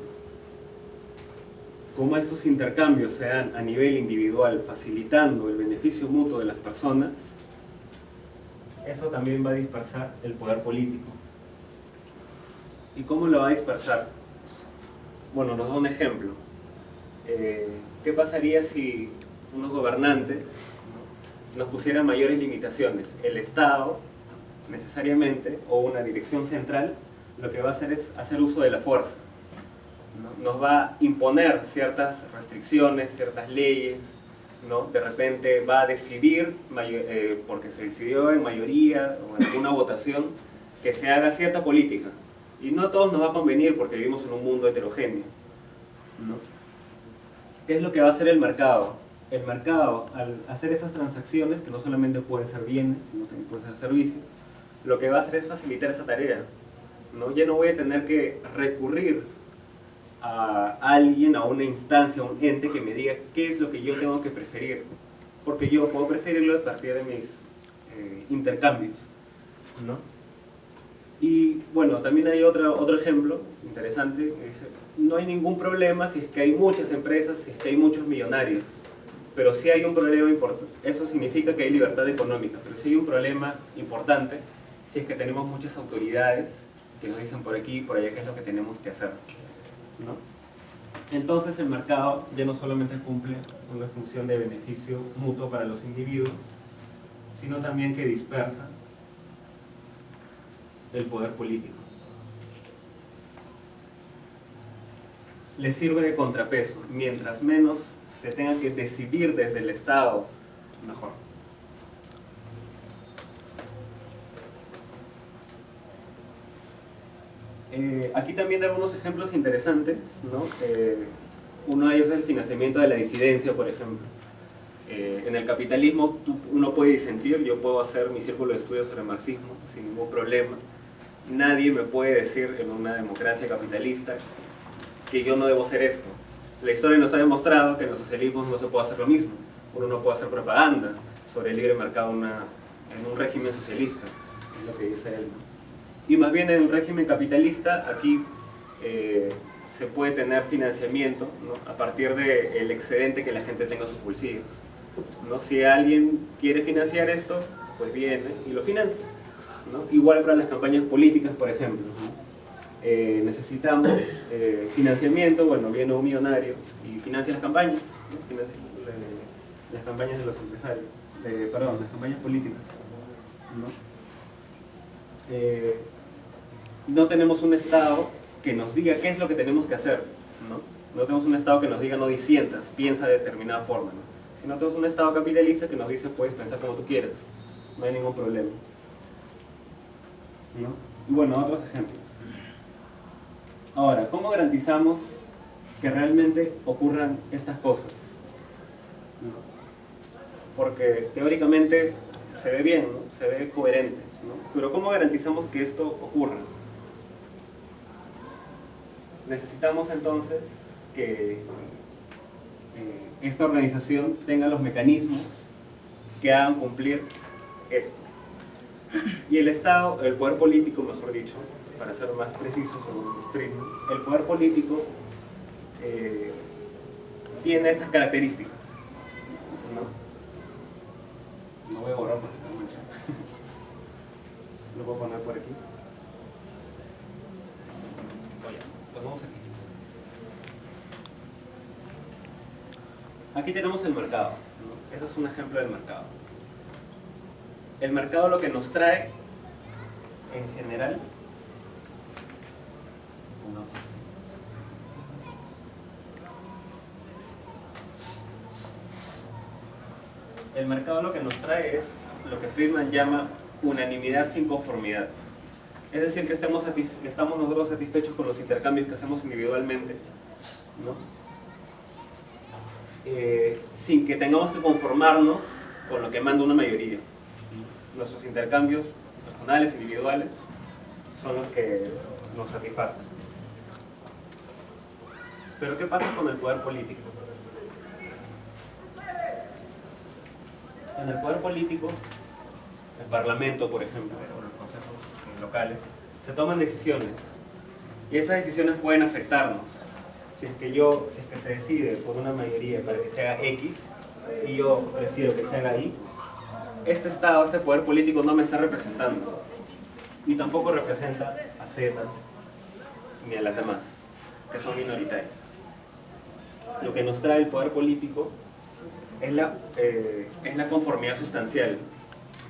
Como estos intercambios se dan a nivel individual, facilitando el beneficio mutuo de las personas, eso también va a dispersar el poder político. ¿Y cómo lo va a dispersar? Bueno, nos da un ejemplo. ¿Qué pasaría si unos gobernantes, ¿no?, nos pusieran mayores limitaciones? El Estado, necesariamente, o una dirección central, lo que va a hacer es hacer uso de la fuerza, ¿no? Nos va a imponer ciertas restricciones, ciertas leyes, ¿no? De repente va a decidir, porque se decidió en mayoría o en alguna votación, que se haga cierta política. Y no a todos nos va a convenir porque vivimos en un mundo heterogéneo, ¿no? ¿Qué es lo que va a hacer el mercado? El mercado, al hacer esas transacciones, que no solamente pueden ser bienes, sino también pueden ser servicios, lo que va a hacer es facilitar esa tarea, ¿no? Ya no voy a tener que recurrir a alguien, a una instancia, a un ente que me diga qué es lo que yo tengo que preferir, porque yo puedo preferirlo a partir de mis intercambios, ¿no? Y bueno, también hay otro ejemplo interesante, que dice, no hay ningún problema si es que hay muchas empresas, si es que hay muchos millonarios, pero si hay un problema importante, eso significa que hay libertad económica, pero si hay un problema importante, si es que tenemos muchas autoridades que nos dicen por aquí y por allá qué es lo que tenemos que hacer, ¿no? Entonces el mercado ya no solamente cumple una función de beneficio mutuo para los individuos, sino también que dispersa el poder político. Le sirve de contrapeso. Mientras menos se tenga que decidir desde el Estado, mejor. Aquí también hay algunos ejemplos interesantes, ¿no? Uno de ellos es el financiamiento de la disidencia, por ejemplo. En el capitalismo uno puede disentir, yo puedo hacer mi círculo de estudios sobre marxismo sin ningún problema. Nadie me puede decir en una democracia capitalista que yo no debo hacer esto. La historia nos ha demostrado que en los socialismos no se puede hacer lo mismo. Uno no puede hacer propaganda sobre el libre mercado en un régimen socialista, es lo que dice él, ¿no? Y más bien en un régimen capitalista, aquí se puede tener financiamiento, ¿no? A partir del excedente que la gente tenga en sus bolsillos, ¿no? Si alguien quiere financiar esto, pues viene y lo financia, ¿no? Igual para las campañas políticas, por ejemplo, ¿no? Necesitamos financiamiento, bueno, viene un millonario y financia las campañas, ¿no? Financia las campañas de los empresarios, perdón, las campañas políticas, ¿no? No tenemos un Estado que nos diga qué es lo que tenemos que hacer, ¿no? No tenemos un Estado que nos diga no disientas, piensa de determinada forma, ¿no? Sino tenemos un Estado capitalista que nos dice puedes pensar como tú quieras, no hay ningún problema, ¿no? Y bueno, otros ejemplos. Ahora, ¿cómo garantizamos que realmente ocurran estas cosas? ¿No? Porque teóricamente se ve bien, ¿no? Se ve coherente, ¿no? Pero ¿cómo garantizamos que esto ocurra? Necesitamos entonces que esta organización tenga los mecanismos que hagan cumplir esto. Y el Estado, el poder político, mejor dicho, para ser más preciso según Friedman, el poder político tiene estas características, ¿no? No voy a borrar porque está manchado. Lo puedo poner por aquí. Oye, lo vamos aquí. Aquí tenemos el mercado, ¿no? Eso es un ejemplo del mercado. El mercado lo que nos trae, en general, el mercado lo que nos trae es lo que Friedman llama unanimidad sin conformidad. Es decir, que estamos nosotros satisfechos con los intercambios que hacemos individualmente, ¿no? Sin que tengamos que conformarnos con lo que manda una mayoría. Nuestros intercambios personales, individuales, son los que nos satisfacen. Pero ¿qué pasa con el poder político? En el poder político, el Parlamento, por ejemplo, o los consejos locales, se toman decisiones. Y esas decisiones pueden afectarnos. Si es que se decide por una mayoría para que se haga X, y yo prefiero que se haga Y, este Estado, este poder político no me está representando. Y tampoco representa a Z ni a las demás, que son minoritarias. Lo que nos trae el poder político es la conformidad sustancial.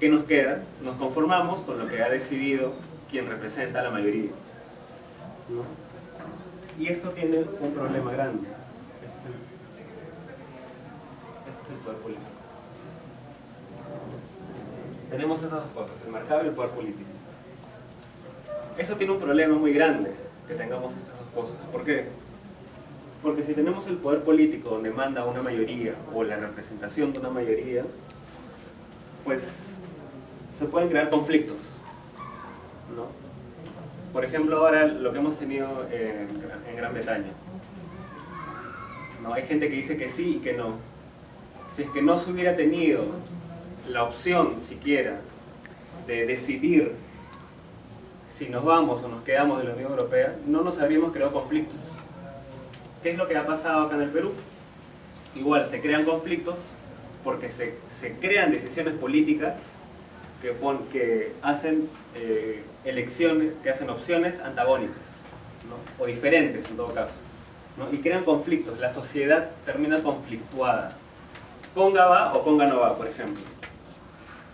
¿Qué nos queda? Nos conformamos con lo que ha decidido quien representa a la mayoría, ¿no? Y esto tiene un problema grande. Este es el poder político. Tenemos esas dos cosas, el mercado y el poder político. Eso tiene un problema muy grande, que tengamos estas dos cosas. ¿Por qué? Porque si tenemos el poder político donde manda una mayoría, o la representación de una mayoría, pues se pueden crear conflictos, ¿no? Por ejemplo, ahora lo que hemos tenido en Gran Bretaña, ¿no? Hay gente que dice que sí y que no. Si es que no se hubiera tenido la opción siquiera de decidir si nos vamos o nos quedamos de la Unión Europea, no nos habríamos creado conflictos. ¿Qué es lo que ha pasado acá en el Perú? Igual se crean conflictos porque se crean decisiones políticas que hacen elecciones, que hacen opciones antagónicas, ¿no? O diferentes en todo caso, ¿no? Y crean conflictos. La sociedad termina conflictuada. Conga va o Conga no va, por ejemplo.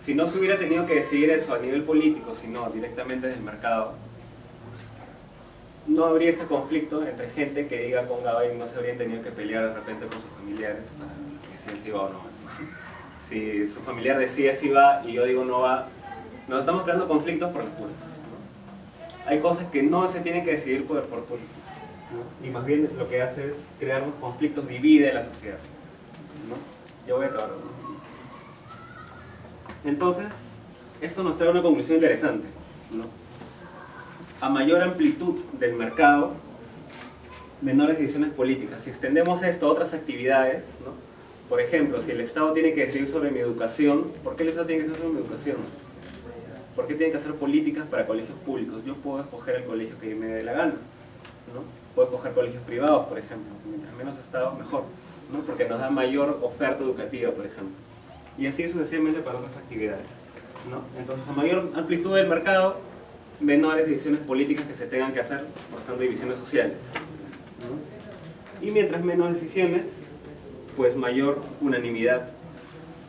Si no se hubiera tenido que decidir eso a nivel político, sino directamente desde el mercado, no habría este conflicto entre gente que diga Conga va y no se habrían tenido que pelear de repente con sus familiares para que decían si va o no. Si su familiar decide si va y yo digo no va, nos estamos creando conflictos por las puertas, ¿no? Hay cosas que no se tienen que decidir por política, ¿no? Y más bien lo que hace es crear unos conflictos, divide la sociedad, ¿no? Ya voy a acabar, ¿no? Entonces, esto nos trae una conclusión interesante, ¿no? A mayor amplitud del mercado, menores decisiones políticas. Si extendemos esto a otras actividades, ¿no? Por ejemplo, si el Estado tiene que decidir sobre mi educación, ¿por qué el Estado tiene que decidir sobre mi educación? ¿Por qué tiene que hacer políticas para colegios públicos? Yo puedo escoger el colegio que me dé la gana, ¿no? Puedo escoger colegios privados, por ejemplo. Mientras menos Estado, mejor, ¿no? Porque nos da mayor oferta educativa, por ejemplo. Y así sucesivamente para otras actividades, ¿no? Entonces, a mayor amplitud del mercado, menores decisiones políticas que se tengan que hacer, forzando divisiones sociales, ¿no? Y mientras menos decisiones, pues mayor unanimidad,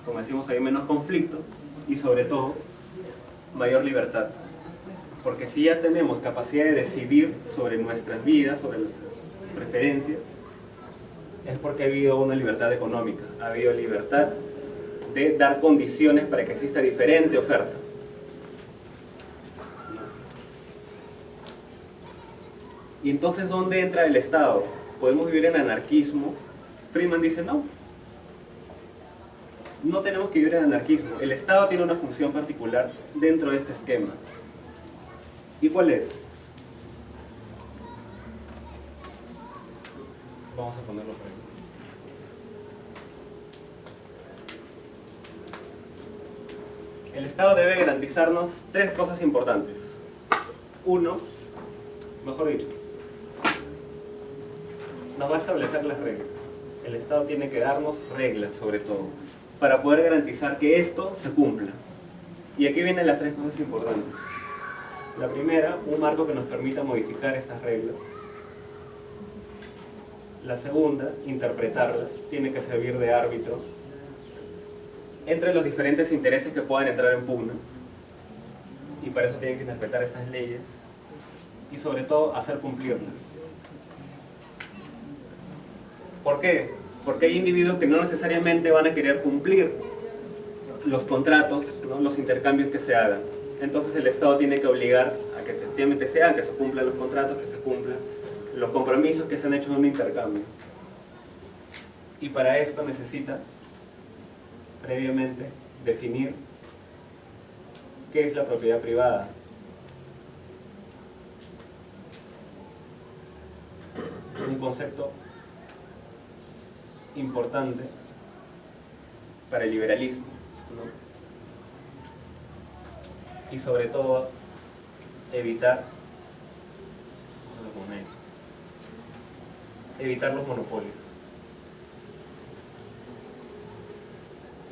como decimos ahí, menos conflicto y sobre todo mayor libertad. Porque si ya tenemos capacidad de decidir sobre nuestras vidas, sobre nuestras preferencias, es porque ha habido una libertad económica, ha habido libertad de dar condiciones para que exista diferente oferta. Y entonces, ¿dónde entra el Estado? ¿Podemos vivir en anarquismo? Friedman dice no. No tenemos que vivir en anarquismo. El Estado tiene una función particular dentro de este esquema. ¿Y cuál es? Vamos a ponerlo por ahí. El Estado debe garantizarnos tres cosas importantes. Uno, mejor dicho, nos va a establecer las reglas. El Estado tiene que darnos reglas, sobre todo, para poder garantizar que esto se cumpla. Y aquí vienen las tres cosas importantes. La primera, un marco que nos permita modificar estas reglas. La segunda, interpretarlas. Tiene que servir de árbitro entre los diferentes intereses que puedan entrar en pugna. Y para eso tienen que interpretar estas leyes. Y sobre todo, hacer cumplirlas. ¿Por qué? Porque hay individuos que no necesariamente van a querer cumplir los contratos, ¿no? Los intercambios que se hagan. Entonces el Estado tiene que obligar a que efectivamente se hagan, que se cumplan los contratos, que se cumplan los compromisos que se han hecho en un intercambio. Y para esto necesita previamente definir qué es la propiedad privada. Un concepto importante para el liberalismo, ¿no? Y sobre todo evitar los monopolios.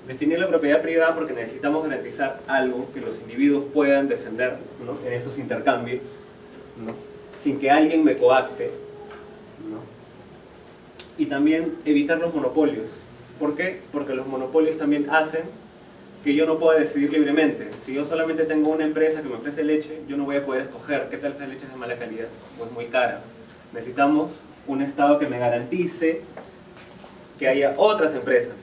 Definir la propiedad privada porque necesitamos garantizar algo que los individuos puedan defender, ¿no? En esos intercambios, ¿no? Sin que alguien me coacte, ¿no? Y también evitar los monopolios. ¿Por qué? Porque los monopolios también hacen que yo no pueda decidir libremente. Si yo solamente tengo una empresa que me ofrece leche, yo no voy a poder escoger qué tal esa leche es de mala calidad o es muy cara. Necesitamos un Estado que me garantice que haya otras empresas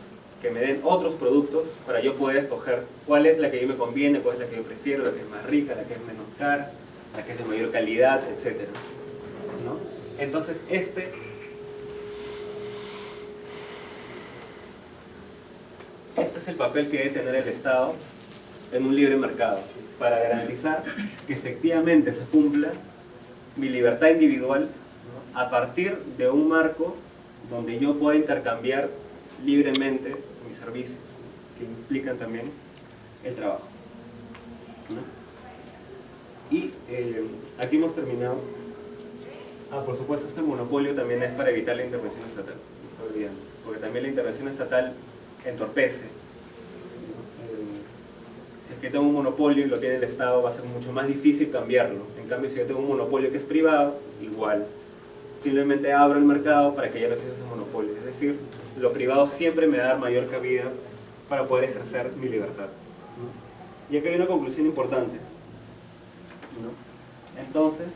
que me den otros productos para yo poder escoger cuál es la que a mí me conviene, cuál es la que yo prefiero, la que es más rica, la que es menos cara, la que es de mayor calidad, etc., ¿no? Entonces este es el papel que debe tener el Estado en un libre mercado, para garantizar que efectivamente se cumpla mi libertad individual, ¿no? A partir de un marco donde yo pueda intercambiar libremente mis servicios, que implican también el trabajo, ¿no? Y aquí hemos terminado. Por supuesto, este monopolio también es para evitar la intervención estatal, no se olviden, porque también la intervención estatal entorpece. Si es que tengo un monopolio y lo tiene el Estado, va a ser mucho más difícil cambiarlo. En cambio, si yo tengo un monopolio que es privado, igual. Simplemente abro el mercado para que ya no exista ese monopolio. Es decir, lo privado siempre me da mayor cabida para poder ejercer mi libertad, ¿no? Y aquí hay una conclusión importante, ¿no? Entonces,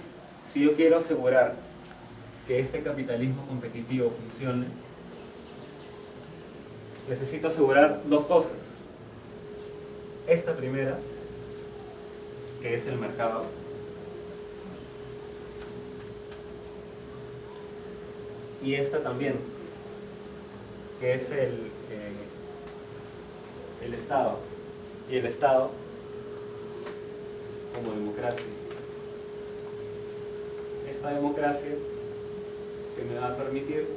si yo quiero asegurar que este capitalismo competitivo funcione, necesito asegurar dos cosas. Esta primera, que es el mercado, y esta también, que es el Estado, y el Estado como democracia. Esta democracia que me va a permitir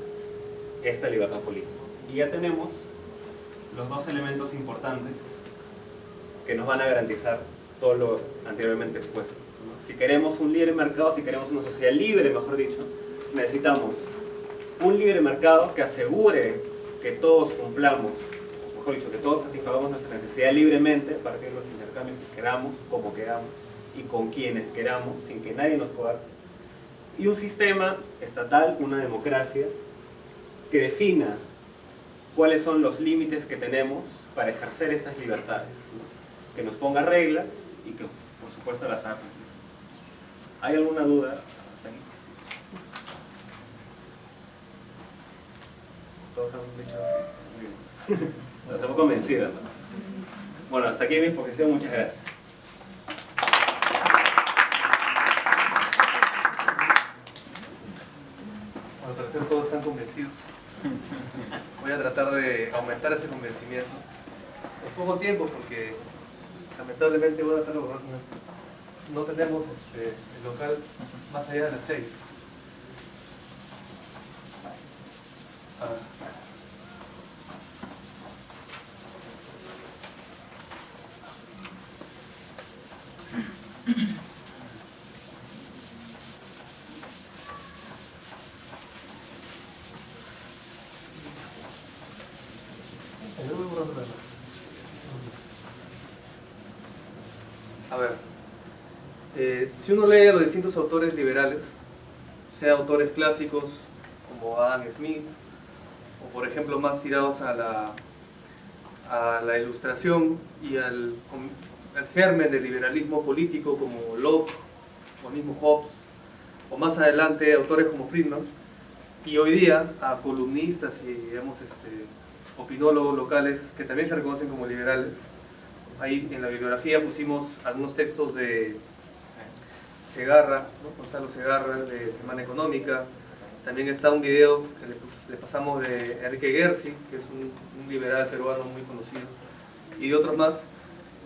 esta libertad política. Y ya tenemos los dos elementos importantes que nos van a garantizar todo lo anteriormente expuesto, ¿no? Si queremos un libre mercado, si queremos una sociedad libre, mejor dicho, necesitamos un libre mercado que asegure que todos cumplamos, mejor dicho, que todos satisfagamos nuestra necesidad libremente a partir de los intercambios que queramos, como queramos y con quienes queramos, sin que nadie nos coarte. Y un sistema estatal, una democracia, que defina cuáles son los límites que tenemos para ejercer estas libertades, ¿no? Que nos ponga reglas y que, por supuesto, las haga cumplir. ¿Hay alguna duda hasta aquí? Todos han dicho así. Muy bien. Nos hemos convencido, ¿no? Bueno, hasta aquí mi exposición. Muchas gracias. Al parecer todos están convencidos. Voy a tratar de aumentar ese convencimiento en poco tiempo, porque lamentablemente voy a tratar de borrar con esto. No tenemos el local más allá de las 6. A ver, si uno lee a los distintos autores liberales, sea autores clásicos como Adam Smith, o por ejemplo más tirados a la ilustración y al germen del liberalismo político como Locke o mismo Hobbes, o más adelante autores como Friedman, y hoy día a columnistas y digamos, opinólogos locales que también se reconocen como liberales. Ahí en la bibliografía pusimos algunos textos de Segarra, ¿no? Gonzalo Segarra, de Semana Económica. También está un video que le pasamos de Enrique Gersi, que es un liberal peruano muy conocido, y de otros más.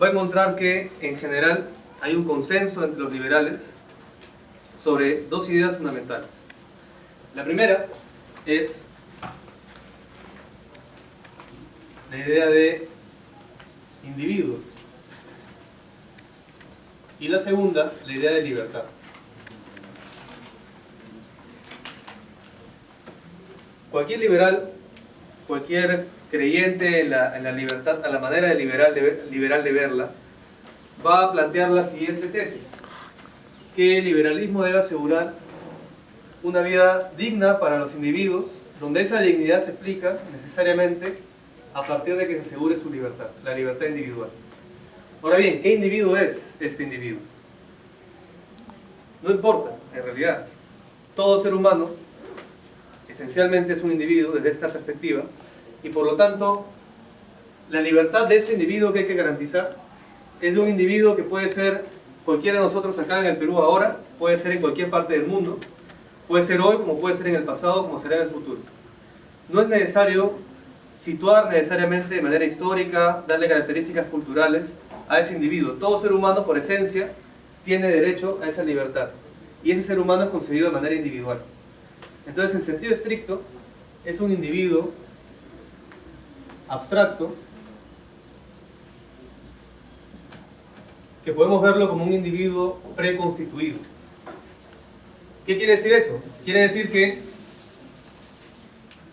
Va a encontrar que en general hay un consenso entre los liberales sobre dos ideas fundamentales. La primera es la idea de individuo, y la segunda, la idea de libertad. Cualquier liberal, cualquier creyente en la libertad, a la manera de liberal de verla, va a plantear la siguiente tesis: que el liberalismo debe asegurar una vida digna para los individuos, donde esa dignidad se explica necesariamente a partir de que se asegure su libertad, la libertad individual. Ahora bien, ¿qué individuo es este individuo? No importa, en realidad. Todo ser humano esencialmente es un individuo desde esta perspectiva, y por lo tanto la libertad de ese individuo que hay que garantizar es de un individuo que puede ser cualquiera de nosotros acá en el Perú ahora, puede ser en cualquier parte del mundo, puede ser hoy como puede ser en el pasado, como será en el futuro. No es necesario situar necesariamente de manera histórica, darle características culturales a ese individuo. Todo ser humano por esencia tiene derecho a esa libertad, y ese ser humano es concebido de manera individual. Entonces, en sentido estricto, es un individuo abstracto que podemos verlo como un individuo preconstituido. ¿Qué quiere decir eso? Quiere decir que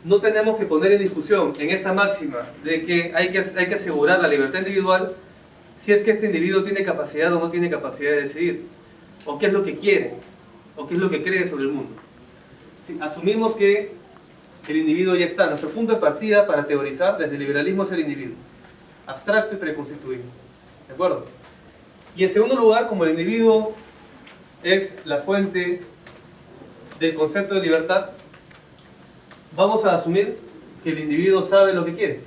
no tenemos que poner en discusión en esta máxima de que hay que asegurar la libertad individual si es que este individuo tiene capacidad o no tiene capacidad de decidir, o qué es lo que quiere, o qué es lo que cree sobre el mundo. Sí, asumimos que el individuo ya está. Nuestro punto de partida para teorizar desde el liberalismo es el individuo, abstracto y preconstituido. ¿De acuerdo? Y en segundo lugar, como el individuo es la fuente del concepto de libertad, vamos a asumir que el individuo sabe lo que quiere.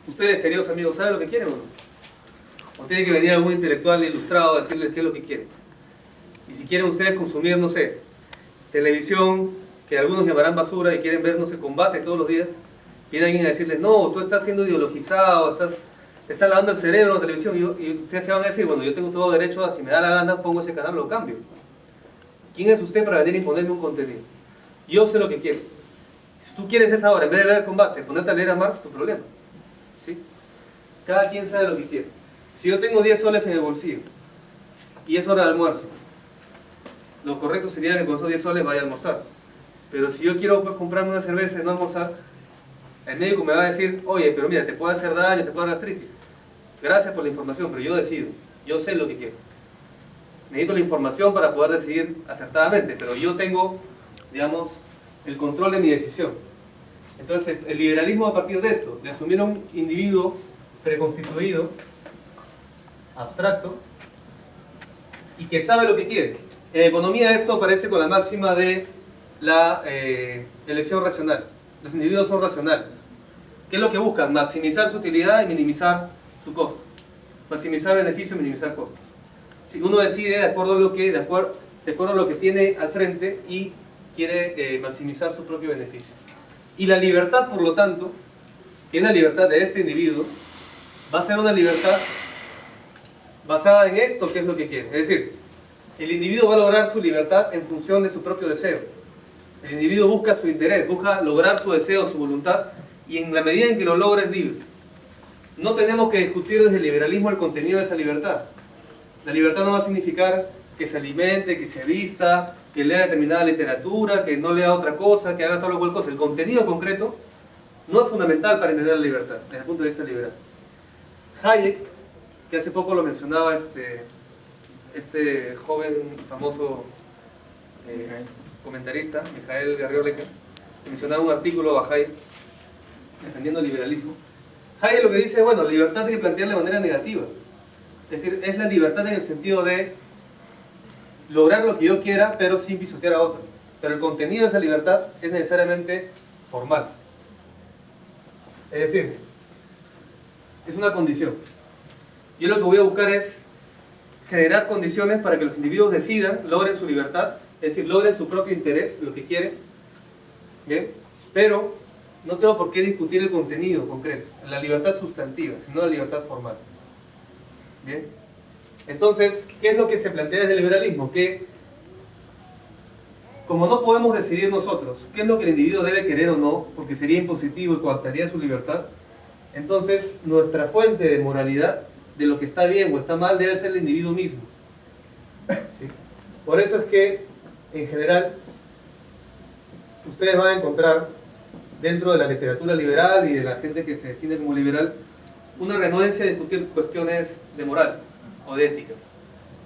Ustedes, queridos amigos, ¿saben lo que quieren o no? O tiene que venir algún intelectual ilustrado a decirles qué es lo que quieren. Y si quieren ustedes consumir, no sé, televisión, que algunos llamarán basura y quieren ver, no sé, combate todos los días, viene alguien a decirles, no, tú estás siendo ideologizado, estás lavando el cerebro en la televisión, y ustedes qué van a decir, bueno, yo tengo todo derecho a, si me da la gana, pongo ese canal, lo cambio. ¿Quién es usted para venir a imponerme un contenido? Yo sé lo que quiero. Si tú quieres esa hora, en vez de ver combate, ponerte a leer a Marx, tu problema. ¿Sí? Cada quien sabe lo que quiere. Si yo tengo 10 soles en el bolsillo y es hora de almuerzo, lo correcto sería que con esos 10 soles vaya a almorzar. Pero si yo quiero pues, comprarme una cerveza y no almorzar, el médico me va a decir, oye, pero mira, te puede hacer daño, te puede dar gastritis. Gracias por la información, pero yo decido. Yo sé lo que quiero. Necesito la información para poder decidir acertadamente, pero yo tengo, digamos, el control de mi decisión. Entonces, el liberalismo a partir de esto, de asumir a un individuo preconstituido, abstracto, y que sabe lo que quiere. En economía esto aparece con la máxima de la elección racional. Los individuos son racionales. ¿Qué es lo que buscan? Maximizar su utilidad y minimizar su costo. Maximizar beneficio y minimizar costos. Si uno decide de acuerdo a lo que tiene al frente y quiere maximizar su propio beneficio. Y la libertad, por lo tanto, que es la libertad de este individuo, va a ser una libertad basada en esto, que es lo que quiere. Es decir, el individuo va a lograr su libertad en función de su propio deseo. El individuo busca su interés, busca lograr su deseo, su voluntad, y en la medida en que lo logra es libre. No tenemos que discutir desde el liberalismo el contenido de esa libertad. La libertad no va a significar que se alimente, que se vista, que lea determinada literatura, que no lea otra cosa, que haga tal o cual cosa. El contenido concreto no es fundamental para entender la libertad, desde el punto de vista liberal. Hayek, que hace poco lo mencionaba este joven famoso comentarista, Mijael Garrioleka, mencionaba un artículo a Hayek defendiendo el liberalismo. Hayek lo que dice, bueno, la libertad hay que plantearla de manera negativa. Es decir, es la libertad en el sentido de lograr lo que yo quiera, pero sin pisotear a otro. Pero el contenido de esa libertad es necesariamente formal. Es decir, es una condición. Yo lo que voy a buscar es generar condiciones para que los individuos decidan, logren su libertad, es decir, logren su propio interés, lo que quieren, ¿bien? Pero no tengo por qué discutir el contenido concreto, la libertad sustantiva, sino la libertad formal. ¿Bien? Entonces, ¿qué es lo que se plantea desde el liberalismo? Que como no podemos decidir nosotros qué es lo que el individuo debe querer o no, porque sería impositivo y coartaría su libertad, entonces nuestra fuente de moralidad, de lo que está bien o está mal, debe ser el individuo mismo. ¿Sí? Por eso es que, en general, ustedes van a encontrar dentro de la literatura liberal y de la gente que se define como liberal, una renuencia a discutir cuestiones de moral o de ética.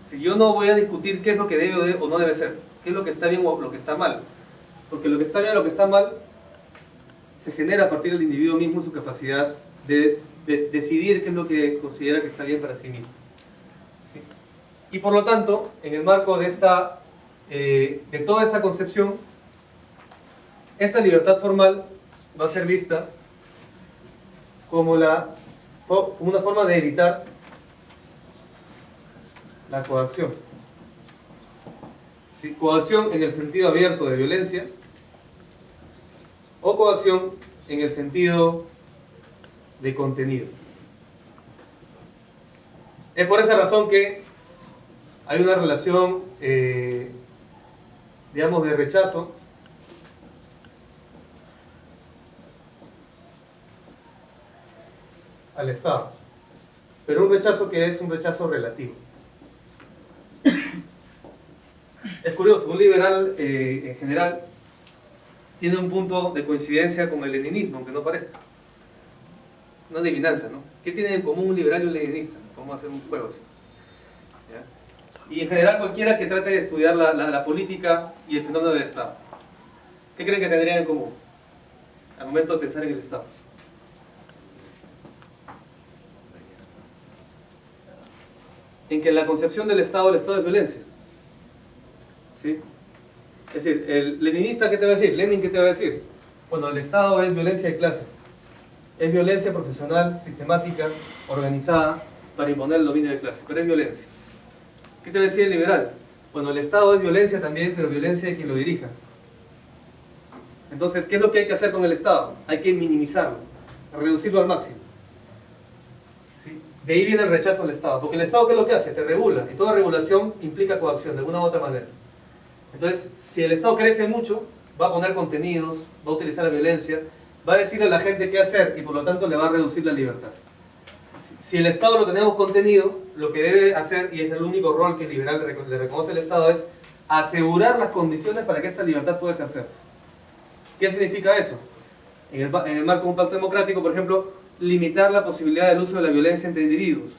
Si yo no voy a discutir qué es lo que debe o no debe ser, qué es lo que está bien o lo que está mal, porque lo que está bien o lo que está mal se genera a partir del individuo mismo su capacidad de decidir qué es lo que considera que está bien para sí mismo. ¿Sí? Y por lo tanto, en el marco de toda esta concepción, esta libertad formal va a ser vista como una forma de evitar la coacción. ¿Sí? Coacción en el sentido abierto de violencia o coacción en el sentido de contenido. Es por esa razón que hay una relación, digamos, de rechazo al Estado, pero un rechazo que es un rechazo relativo. Es curioso, un liberal en general tiene un punto de coincidencia con el leninismo, aunque no parezca. Una adivinanza, ¿no? ¿Qué tienen en común un liberal y un leninista? Vamos a hacer un juego así. ¿Ya? Y en general cualquiera que trate de estudiar la política y el fenómeno del Estado, ¿qué creen que tendrían en común al momento de pensar en el Estado? En que la concepción del Estado es violencia. ¿Sí? Es decir, el leninista, ¿qué te va a decir? Lenin, ¿qué te va a decir? Bueno, el Estado es violencia de clase. Es violencia profesional, sistemática, organizada, para imponer el dominio de clase. Pero es violencia. ¿Qué te va a decir el liberal? Bueno, el Estado es violencia también, pero violencia de quien lo dirija. Entonces, ¿qué es lo que hay que hacer con el Estado? Hay que minimizarlo, reducirlo al máximo. ¿Sí? De ahí viene el rechazo al Estado. Porque el Estado, ¿qué es lo que hace? Te regula. Y toda regulación implica coacción, de alguna u otra manera. Entonces, si el Estado crece mucho, va a poner contenidos, va a utilizar la violencia, va a decirle a la gente qué hacer y por lo tanto le va a reducir la libertad. Si el Estado lo tenemos contenido, lo que debe hacer, y es el único rol que el liberal le reconoce al Estado, es asegurar las condiciones para que esa libertad pueda ejercerse. ¿Qué significa eso? En el marco de un pacto democrático, por ejemplo, limitar la posibilidad del uso de la violencia entre individuos.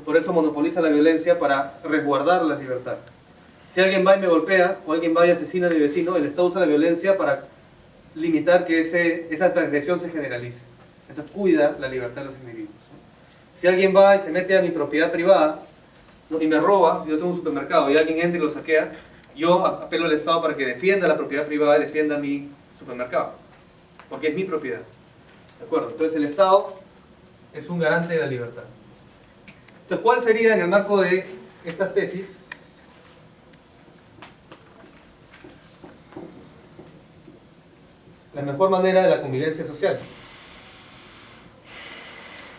Por eso monopoliza la violencia para resguardar las libertades. Si alguien va y me golpea, o alguien va y asesina a mi vecino, el Estado usa la violencia para limitar que esa transgresión se generalice. Entonces cuida la libertad de los individuos. Si alguien va y se mete a mi propiedad privada, ¿no? Y me roba, yo tengo un supermercado y alguien entra y lo saquea, yo apelo al Estado para que defienda la propiedad privada y defienda mi supermercado, porque es mi propiedad. ¿De acuerdo? Entonces el Estado es un garante de la libertad. Entonces, ¿cuál sería en el marco de estas tesis la mejor manera de la convivencia social?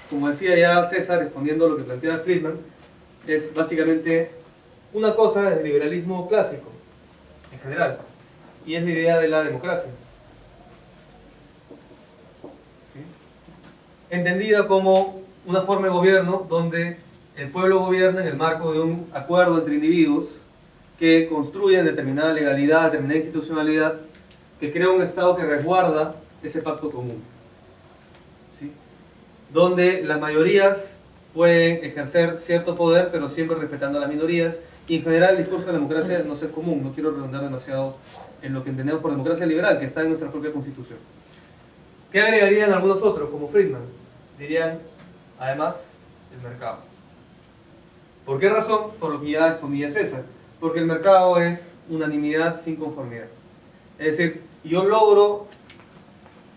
Como decía ya César, respondiendo a lo que planteaba Friedman, es básicamente una cosa del liberalismo clásico, en general, y es la idea de la democracia. ¿Sí? Entendida como una forma de gobierno donde el pueblo gobierna en el marco de un acuerdo entre individuos que construyen determinada legalidad, determinada institucionalidad, que crea un Estado que resguarda ese pacto común, ¿sí? Donde las mayorías pueden ejercer cierto poder, pero siempre respetando a las minorías, y en general el discurso de la democracia no es común. No quiero redundar demasiado en lo que entendemos por democracia liberal, que está en nuestra propia Constitución. ¿Qué agregarían algunos otros, como Friedman? Dirían, además, el mercado. ¿Por qué razón? Por lo que ya exponía César. Porque el mercado es unanimidad sin conformidad. Es decir, yo logro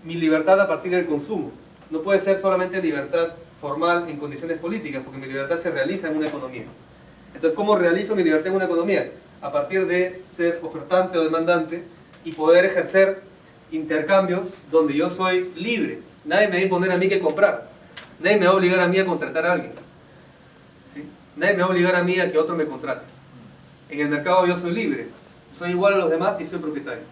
mi libertad a partir del consumo. No puede ser solamente libertad formal en condiciones políticas, porque mi libertad se realiza en una economía. Entonces, ¿cómo realizo mi libertad en una economía? A partir de ser ofertante o demandante y poder ejercer intercambios donde yo soy libre. Nadie me va a imponer a mí que comprar. Nadie me va a obligar a mí a contratar a alguien. ¿Sí? Nadie me va a obligar a mí a que otro me contrate. En el mercado yo soy libre. Soy igual a los demás y soy propietario.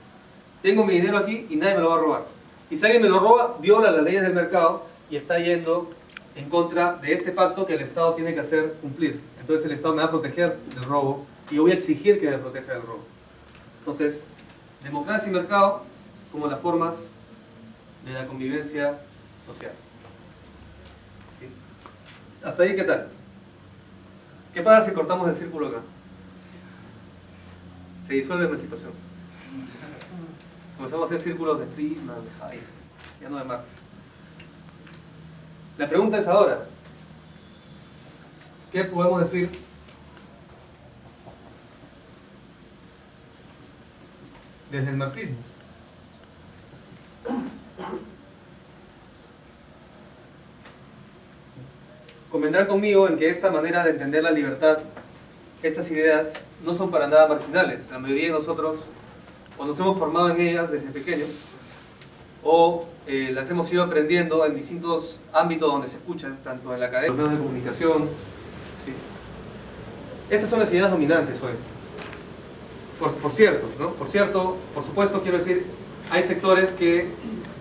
Tengo mi dinero aquí y nadie me lo va a robar. Y si alguien me lo roba, viola las leyes del mercado y está yendo en contra de este pacto que el Estado tiene que hacer cumplir. Entonces el Estado me va a proteger del robo y yo voy a exigir que me proteja del robo. Entonces, democracia y mercado como las formas de la convivencia social. ¿Sí? Hasta ahí, ¿qué tal? ¿Qué pasa si cortamos el círculo acá? Se disuelve la emancipación. Comenzamos a hacer círculos de Friedman, de Hayek, ya no de Marx. La pregunta es ahora, ¿qué podemos decir desde el marxismo? Convendrán conmigo en que esta manera de entender la libertad, estas ideas, no son para nada marginales. La mayoría de nosotros o nos hemos formado en ellas desde pequeños, o las hemos ido aprendiendo en distintos ámbitos donde se escuchan, tanto en la academia, en los medios de comunicación, ¿sí? Estas son las ideas dominantes hoy. Por cierto, ¿no? Por supuesto, quiero decir, hay sectores que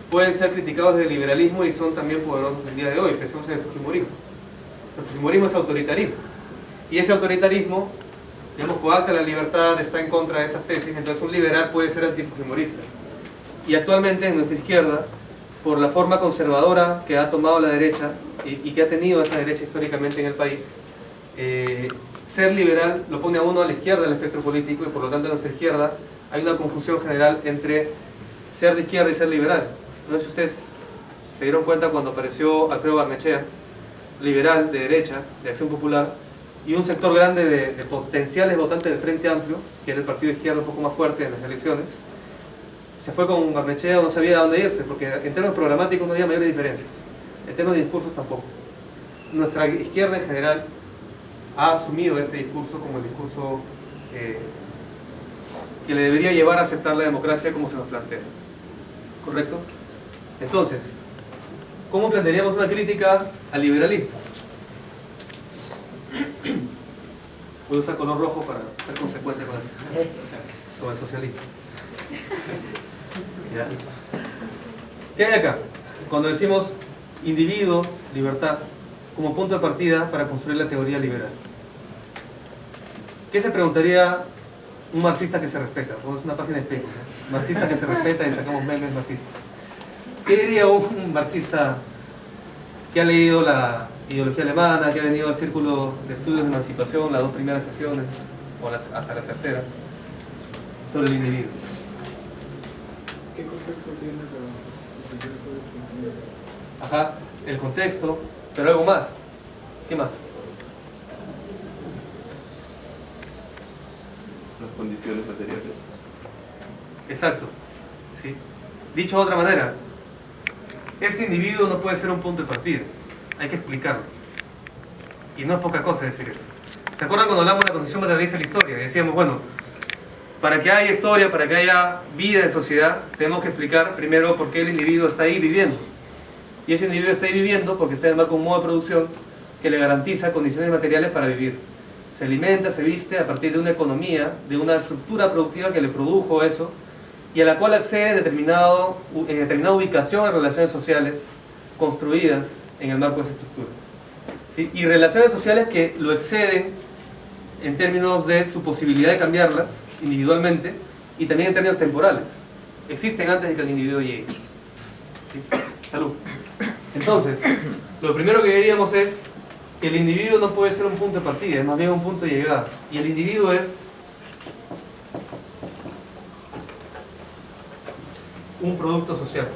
pueden ser criticados del liberalismo y son también poderosos el día de hoy. Pensemos en el fujimorismo. El fujimorismo es autoritarismo. Y ese autoritarismo, digamos, coacta la libertad, está en contra de esas tesis, entonces un liberal puede ser antifujimorista. Y actualmente en nuestra izquierda, por la forma conservadora que ha tomado la derecha y que ha tenido esa derecha históricamente en el país, ser liberal lo pone a uno a la izquierda del espectro político y por lo tanto en nuestra izquierda hay una confusión general entre ser de izquierda y ser liberal. No sé si ustedes se dieron cuenta cuando apareció Alfredo Barnechea, liberal de derecha, de Acción Popular, y un sector grande de potenciales votantes del Frente Amplio, que era el partido de izquierda un poco más fuerte en las elecciones, se fue con Barnechea o no sabía a dónde irse, porque en términos programáticos no había mayores diferencias, en términos de discursos tampoco. Nuestra izquierda en general ha asumido este discurso como el discurso que le debería llevar a aceptar la democracia como se nos plantea. ¿Correcto? Entonces, ¿cómo plantearíamos una crítica al liberalismo? Voy a usar color rojo para ser consecuente con el socialismo. ¿Ya? ¿Qué hay acá? Cuando decimos individuo, libertad, como punto de partida para construir la teoría liberal. ¿Qué se preguntaría un marxista que se respeta? Ponemos una página de Facebook, ¿eh? Marxista que se respeta y sacamos memes marxistas. ¿Qué diría un marxista que ha leído la ideología alemana, que ha venido al círculo de estudios de emancipación, las 2 primeras sesiones, o hasta la tercera, sobre el individuo? ¿Qué contexto tiene para Ajá, el contexto, pero algo más. ¿Qué más? las condiciones materiales? Exacto. ¿Sí? Dicho de otra manera, este individuo no puede ser un punto de partida. Hay que explicarlo. Y no es poca cosa decir eso. ¿Se acuerdan cuando hablamos de la concepción materialista de la historia? Decíamos, bueno, para que haya historia, para que haya vida en sociedad, tenemos que explicar primero por qué el individuo está ahí viviendo. Y ese individuo está ahí viviendo porque está en el marco de un modo de producción que le garantiza condiciones materiales para vivir. Se alimenta, se viste a partir de una economía, de una estructura productiva que le produjo eso y a la cual accede en determinada ubicación en relaciones sociales construidas en el marco de esa estructura. ¿Sí? Y relaciones sociales que lo exceden en términos de su posibilidad de cambiarlas individualmente y también en términos temporales. Existen antes de que el individuo llegue. ¿Sí? Salud. Entonces, lo primero que diríamos es que el individuo no puede ser un punto de partida, es más bien un punto de llegada. Y el individuo es un producto social.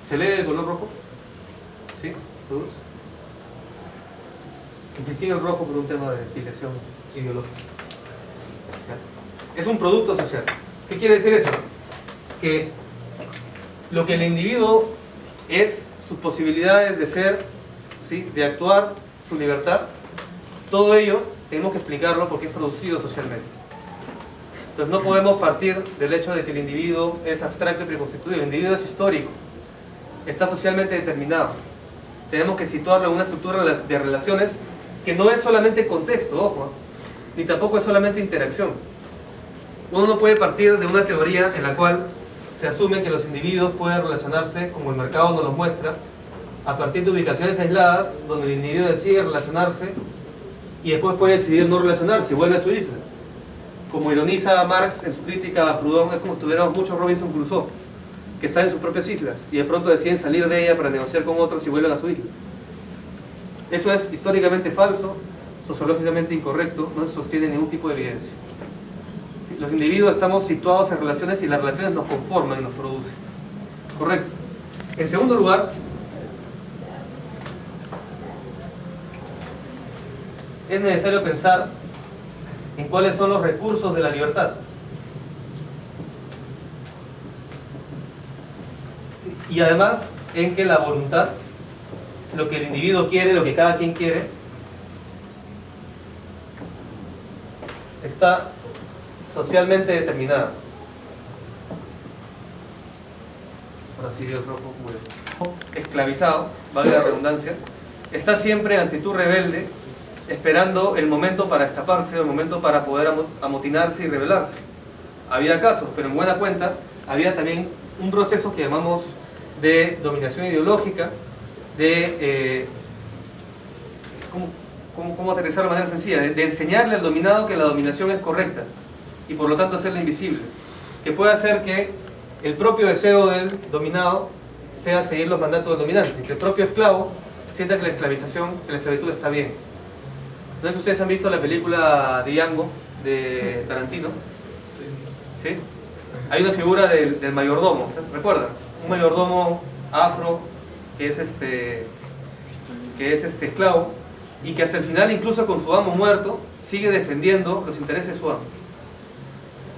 ¿Se lee el color rojo? ¿Sí? ¿Seguros? Insistí en el rojo por un tema de filiación ideológica. ¿Ya? Es un producto social. ¿Qué quiere decir eso? Que lo que el individuo es, sus posibilidades de ser, ¿sí?, de actuar, su libertad, todo ello tenemos que explicarlo porque es producido socialmente. Entonces no podemos partir del hecho de que el individuo es abstracto y preconstituido. El individuo es histórico, está socialmente determinado. Tenemos que situarlo en una estructura de relaciones que no es solamente contexto, ojo, ni tampoco es solamente interacción. Uno no puede partir de una teoría en la cual se asume que los individuos pueden relacionarse, como el mercado nos lo muestra, a partir de ubicaciones aisladas, donde el individuo decide relacionarse y después puede decidir no relacionarse y vuelve a su isla. Como ironiza Marx en su crítica a Proudhon, es como si tuviéramos muchos Robinson Crusoe, que están en sus propias islas y de pronto deciden salir de ella para negociar con otros y vuelven a su isla. Eso es históricamente falso, sociológicamente incorrecto, no se sostiene ningún tipo de evidencia. ¿Sí? Los individuos estamos situados en relaciones y las relaciones nos conforman y nos producen. Correcto. En segundo lugar, es necesario pensar en cuáles son los recursos de la libertad. Y además en que la voluntad, lo que el individuo quiere, lo que cada quien quiere, está socialmente determinada. Ahora así el rojo murió. Esclavizado, valga la redundancia, está siempre en actitud rebelde, esperando el momento para escaparse, el momento para poder amotinarse y rebelarse. Había casos, pero en buena cuenta había también un proceso que llamamos de dominación ideológica, de ¿cómo aterrizarlo de manera sencilla? De enseñarle al dominado que la dominación es correcta y por lo tanto hacerla invisible, que puede hacer que el propio deseo del dominado sea seguir los mandatos del dominante, que el propio esclavo sienta que la esclavitud está bien. No sé si ustedes han visto la película Django de Tarantino. ¿Sí? Hay una figura del mayordomo, ¿se recuerdan? Un mayordomo afro que es esclavo y que hasta el final, incluso con su amo muerto, sigue defendiendo los intereses de su amo.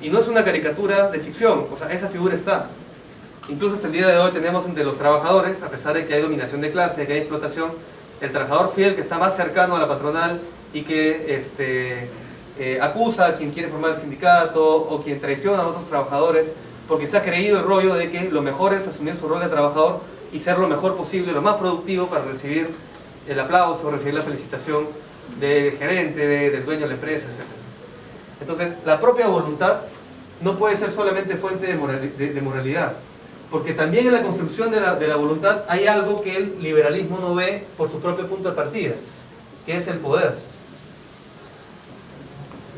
Y no es una caricatura de ficción, o sea, esa figura está. Incluso hasta el día de hoy tenemos entre los trabajadores, a pesar de que hay dominación de clase, que hay explotación, el trabajador fiel que está más cercano a la patronal y que acusa a quien quiere formar el sindicato o quien traiciona a otros trabajadores porque se ha creído el rollo de que lo mejor es asumir su rol de trabajador y ser lo mejor posible, lo más productivo para recibir el aplauso, recibir la felicitación del gerente, del dueño de la empresa, etc. Entonces, la propia voluntad no puede ser solamente fuente de moralidad, porque también en la construcción de la voluntad hay algo que el liberalismo no ve por su propio punto de partida, que es el poder.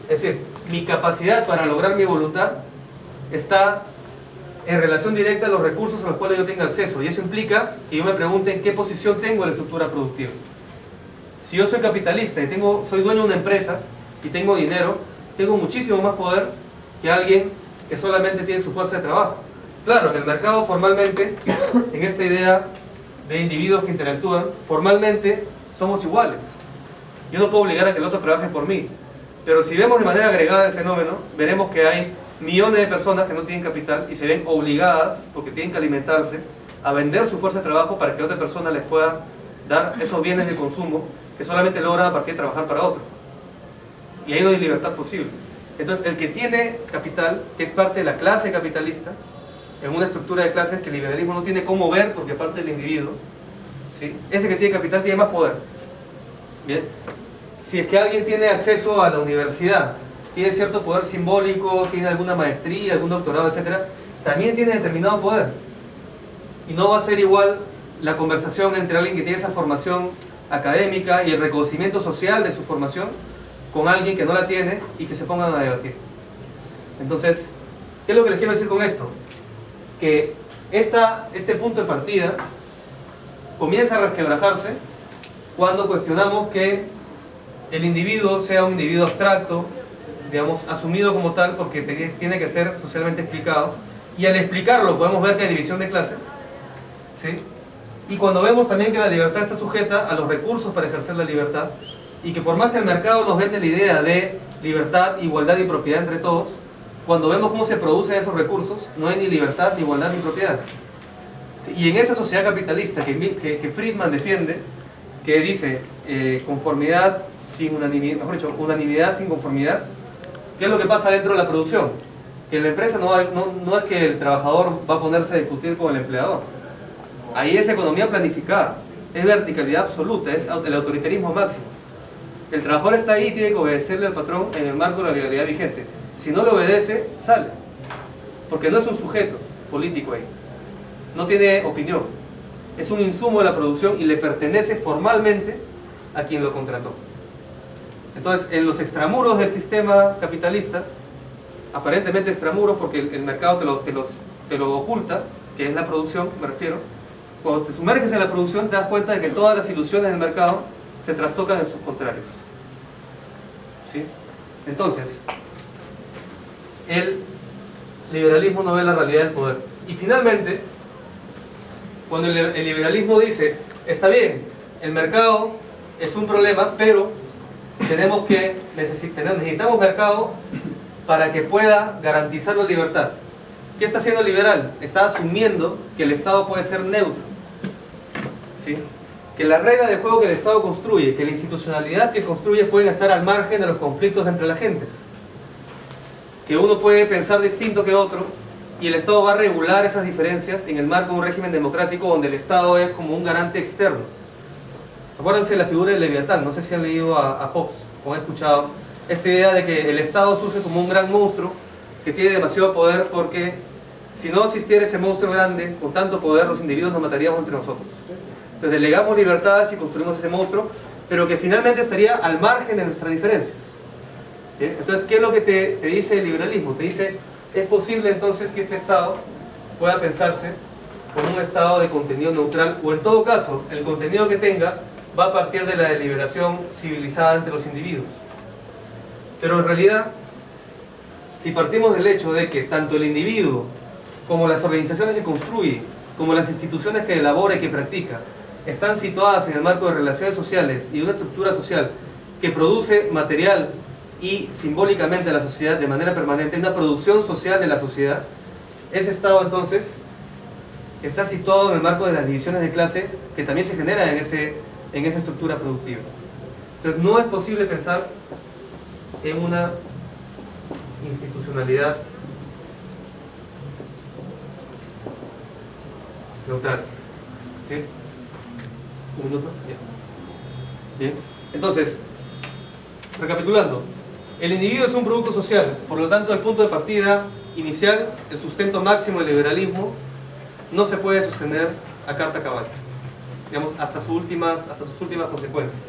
Es decir, mi capacidad para lograr mi voluntad está en relación directa a los recursos a los cuales yo tenga acceso, y eso implica que yo me pregunte en qué posición tengo en la estructura productiva. Si yo soy capitalista y soy dueño de una empresa y tengo dinero, tengo muchísimo más poder que alguien que solamente tiene su fuerza de trabajo. Claro, en el mercado formalmente, en esta idea de individuos que interactúan, formalmente somos iguales. Yo no puedo obligar a que el otro trabaje por mí. Pero si vemos de manera agregada el fenómeno, veremos que hay millones de personas que no tienen capital y se ven obligadas, porque tienen que alimentarse, a vender su fuerza de trabajo para que otra persona les pueda dar esos bienes de consumo que solamente logran a partir de trabajar para otro. Y ahí no hay libertad posible. Entonces, el que tiene capital, que es parte de la clase capitalista, en una estructura de clases que el liberalismo no tiene cómo ver porque es parte del individuo, ¿sí? Ese que tiene capital tiene más poder. Bien. Si es que alguien tiene acceso a la universidad, tiene cierto poder simbólico, tiene alguna maestría, algún doctorado, etc., también tiene determinado poder. Y no va a ser igual la conversación entre alguien que tiene esa formación académica y el reconocimiento social de su formación con alguien que no la tiene y que se pongan a debatir. Entonces, ¿qué es lo que les quiero decir con esto? Que este punto de partida comienza a resquebrajarse cuando cuestionamos que el individuo sea un individuo abstracto, digamos, asumido como tal porque tiene que ser socialmente explicado, y al explicarlo podemos ver que hay división de clases, ¿sí? Y cuando vemos también que la libertad está sujeta a los recursos para ejercer la libertad, y que por más que el mercado nos vende la idea de libertad, igualdad y propiedad entre todos, cuando vemos cómo se producen esos recursos, no hay ni libertad, ni igualdad, ni propiedad. ¿Sí? Y en esa sociedad capitalista que Friedman defiende, que dice conformidad sin unanimidad, mejor dicho, unanimidad sin conformidad, ¿qué es lo que pasa dentro de la producción? Que en la empresa no es que el trabajador va a ponerse a discutir con el empleador. Ahí es economía planificada, es verticalidad absoluta, es el autoritarismo máximo. El trabajador está ahí y tiene que obedecerle al patrón en el marco de la legalidad vigente. Si no le obedece, sale. Porque no es un sujeto político ahí. No tiene opinión. Es un insumo de la producción y le pertenece formalmente a quien lo contrató. Entonces, en los extramuros del sistema capitalista, aparentemente extramuros porque el mercado te lo oculta, que es la producción, me refiero, cuando te sumerges en la producción te das cuenta de que todas las ilusiones del mercado se trastocan en sus contrarios. ¿Sí? Entonces, el liberalismo no ve la realidad del poder. Y finalmente, cuando el liberalismo dice, está bien, el mercado es un problema, pero necesitamos mercado para que pueda garantizar la libertad. ¿Qué está haciendo el liberal? Está asumiendo que el Estado puede ser neutro, ¿sí? Que la regla de juego que el Estado construye, que la institucionalidad que construye pueden estar al margen de los conflictos entre las gentes, que uno puede pensar distinto que otro y el Estado va a regular esas diferencias en el marco de un régimen democrático donde el Estado es como un garante externo. Acuérdense de la figura del Leviatán, no sé si han leído a Hobbes o han escuchado esta idea de que el Estado surge como un gran monstruo que tiene demasiado poder, porque si no existiera ese monstruo grande con tanto poder, los individuos nos mataríamos entre nosotros. Entonces delegamos libertades y construimos ese monstruo, pero que finalmente estaría al margen de nuestras diferencias. ¿Bien? Entonces, ¿qué es lo que te dice el liberalismo? Te dice, es posible entonces que este Estado pueda pensarse como un Estado de contenido neutral, o en todo caso, el contenido que tenga va a partir de la deliberación civilizada entre los individuos. Pero en realidad, si partimos del hecho de que tanto el individuo como las organizaciones que construye, como las instituciones que elabora y que practica, están situadas en el marco de relaciones sociales y de una estructura social que produce material y simbólicamente a la sociedad de manera permanente, una producción social de la sociedad, ese Estado entonces está situado en el marco de las divisiones de clase que también se generan en esa estructura productiva. Entonces no es posible pensar en una institucionalidad neutral. ¿Sí? ¿Un minuto? Ya. Bien. Entonces, recapitulando, el individuo es un producto social, por lo tanto el punto de partida inicial, el sustento máximo del liberalismo, no se puede sostener a carta cabal, digamos, hasta sus últimas consecuencias.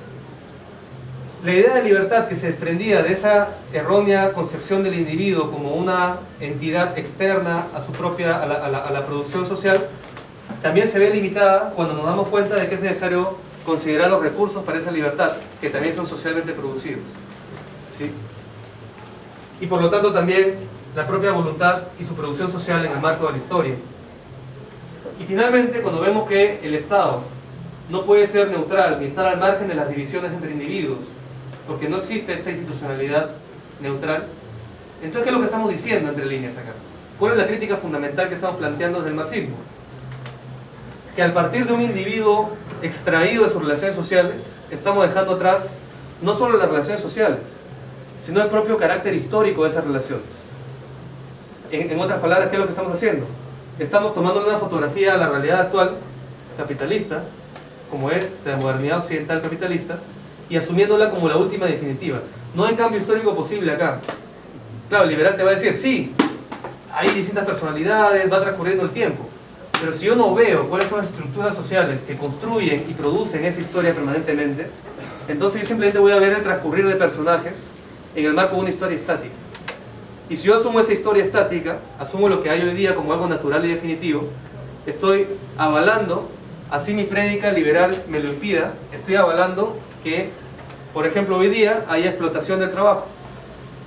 La idea de libertad que se desprendía de esa errónea concepción del individuo como una entidad externa a su propia, a la producción social, también se ve limitada cuando nos damos cuenta de que es necesario considerar los recursos para esa libertad, que también son socialmente producidos. ¿Sí? Y por lo tanto también la propia voluntad y su producción social en el marco de la historia. Y finalmente, cuando vemos que el Estado no puede ser neutral ni estar al margen de las divisiones entre individuos, porque no existe esta institucionalidad neutral, entonces ¿qué es lo que estamos diciendo entre líneas acá? ¿Cuál es la crítica fundamental que estamos planteando desde el marxismo? Que al partir de un individuo extraído de sus relaciones sociales, estamos dejando atrás no solo las relaciones sociales, sino el propio carácter histórico de esas relaciones. En otras palabras, ¿qué es lo que estamos haciendo? Estamos tomando una fotografía de la realidad actual, capitalista, como es de la modernidad occidental capitalista, y asumiéndola como la última definitiva. No hay cambio histórico posible acá. Claro, el liberal te va a decir, sí, hay distintas personalidades, va transcurriendo el tiempo, pero si yo no veo cuáles son las estructuras sociales que construyen y producen esa historia permanentemente, entonces yo simplemente voy a ver el transcurrir de personajes en el marco de una historia estática. Y si yo asumo esa historia estática, asumo lo que hay hoy día como algo natural y definitivo, estoy avalando, así mi prédica liberal me lo impida, estoy avalando que, por ejemplo, hoy día haya explotación del trabajo,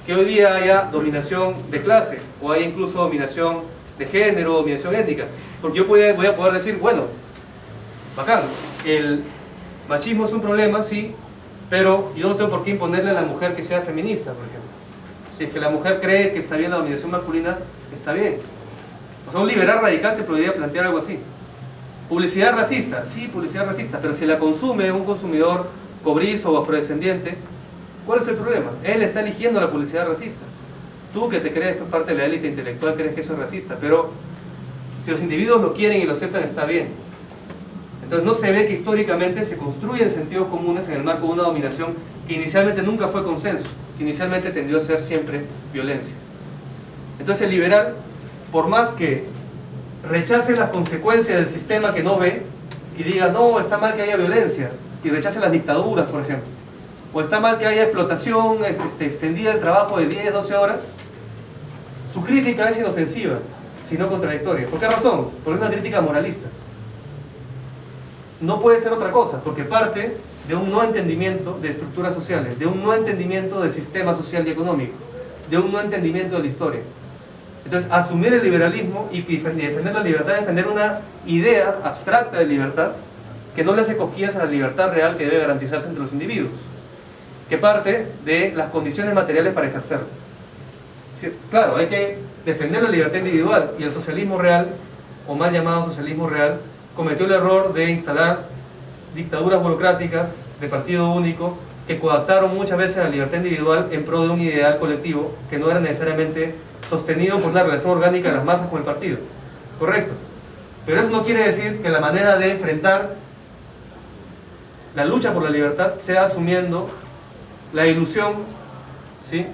que hoy día haya dominación de clase, o haya incluso dominación de género, dominación étnica, porque yo voy a poder decir, bueno, bacán, el machismo es un problema, sí, pero yo no tengo por qué imponerle a la mujer que sea feminista, por ejemplo. Si es que la mujer cree que está bien la dominación masculina, está bien. O sea, un liberal radical te podría plantear algo así. Publicidad racista, sí, publicidad racista, pero si la consume un consumidor cobrizo o afrodescendiente, ¿cuál es el problema? Él está eligiendo la publicidad racista. Tú que te crees que parte de la élite intelectual crees que eso es racista, pero si los individuos lo quieren y lo aceptan, está bien. Entonces no se ve que históricamente se construyen sentidos comunes en el marco de una dominación que inicialmente nunca fue consenso, que inicialmente tendió a ser siempre violencia. Entonces el liberal, por más que rechace las consecuencias del sistema que no ve y diga, no, está mal que haya violencia, y rechace las dictaduras, por ejemplo, o está mal que haya explotación extendida del trabajo de 10, 12 horas, su crítica es inofensiva, sino contradictoria. ¿Por qué razón? Porque es una crítica moralista. No puede ser otra cosa, porque parte de un no entendimiento de estructuras sociales, de un no entendimiento del sistema social y económico, de un no entendimiento de la historia. Entonces, asumir el liberalismo y defender la libertad, defender una idea abstracta de libertad que no le hace cosquillas a la libertad real que debe garantizarse entre los individuos, que parte de las condiciones materiales para ejercerla. Claro, hay que defender la libertad individual, y el socialismo real, o mal llamado socialismo real, cometió el error de instalar dictaduras burocráticas de partido único que coadaptaron muchas veces la libertad individual en pro de un ideal colectivo que no era necesariamente sostenido por una relación orgánica de las masas con el partido. Correcto. Pero eso no quiere decir que la manera de enfrentar la lucha por la libertad sea asumiendo la ilusión, ¿sí?,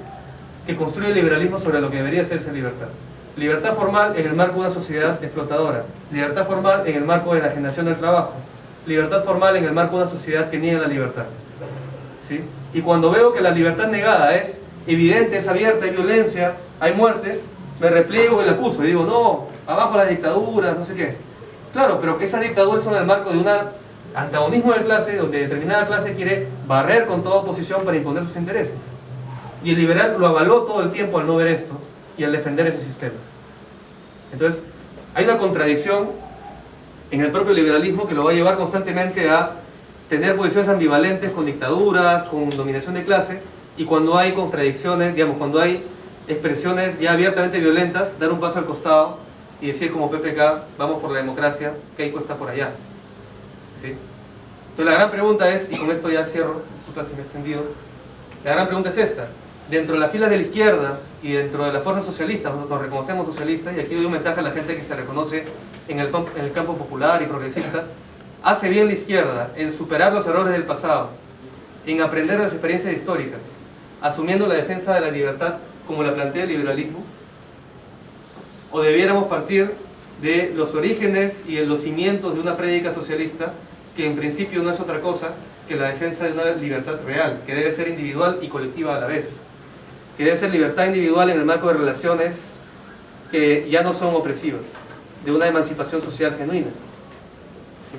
que construye el liberalismo sobre lo que debería ser esa libertad. Libertad formal en el marco de una sociedad explotadora. Libertad formal en el marco de la generación del trabajo. Libertad formal en el marco de una sociedad que niega la libertad. ¿Sí? Y cuando veo que la libertad negada es evidente, es abierta, hay violencia, hay muerte, me repliego y la acuso y digo, no, abajo las dictaduras, no sé qué. Claro, pero que esas dictaduras son en el marco de un antagonismo de clase, donde determinada clase quiere barrer con toda oposición para imponer sus intereses. Y el liberal lo avaló todo el tiempo al no ver esto y al defender ese sistema. Entonces, hay una contradicción en el propio liberalismo que lo va a llevar constantemente a tener posiciones ambivalentes con dictaduras, con dominación de clase, y cuando hay contradicciones, digamos, cuando hay expresiones ya abiertamente violentas, dar un paso al costado y decir como PPK, vamos por la democracia, Keiko está por allá. ¿Sí? Entonces la gran pregunta es, y con esto ya cierro, disculpa si me he extendido, la gran pregunta es esta: dentro de las filas de la izquierda y dentro de las fuerzas socialistas, nos reconocemos socialistas, y aquí doy un mensaje a la gente que se reconoce en el campo popular y progresista, hace bien la izquierda en superar los errores del pasado, en aprender las experiencias históricas, asumiendo la defensa de la libertad como la plantea el liberalismo, o debiéramos partir de los orígenes y de los cimientos de una prédica socialista que en principio no es otra cosa que la defensa de una libertad real, que debe ser individual y colectiva a la vez, que debe ser libertad individual en el marco de relaciones que ya no son opresivas, de una emancipación social genuina. ¿Sí?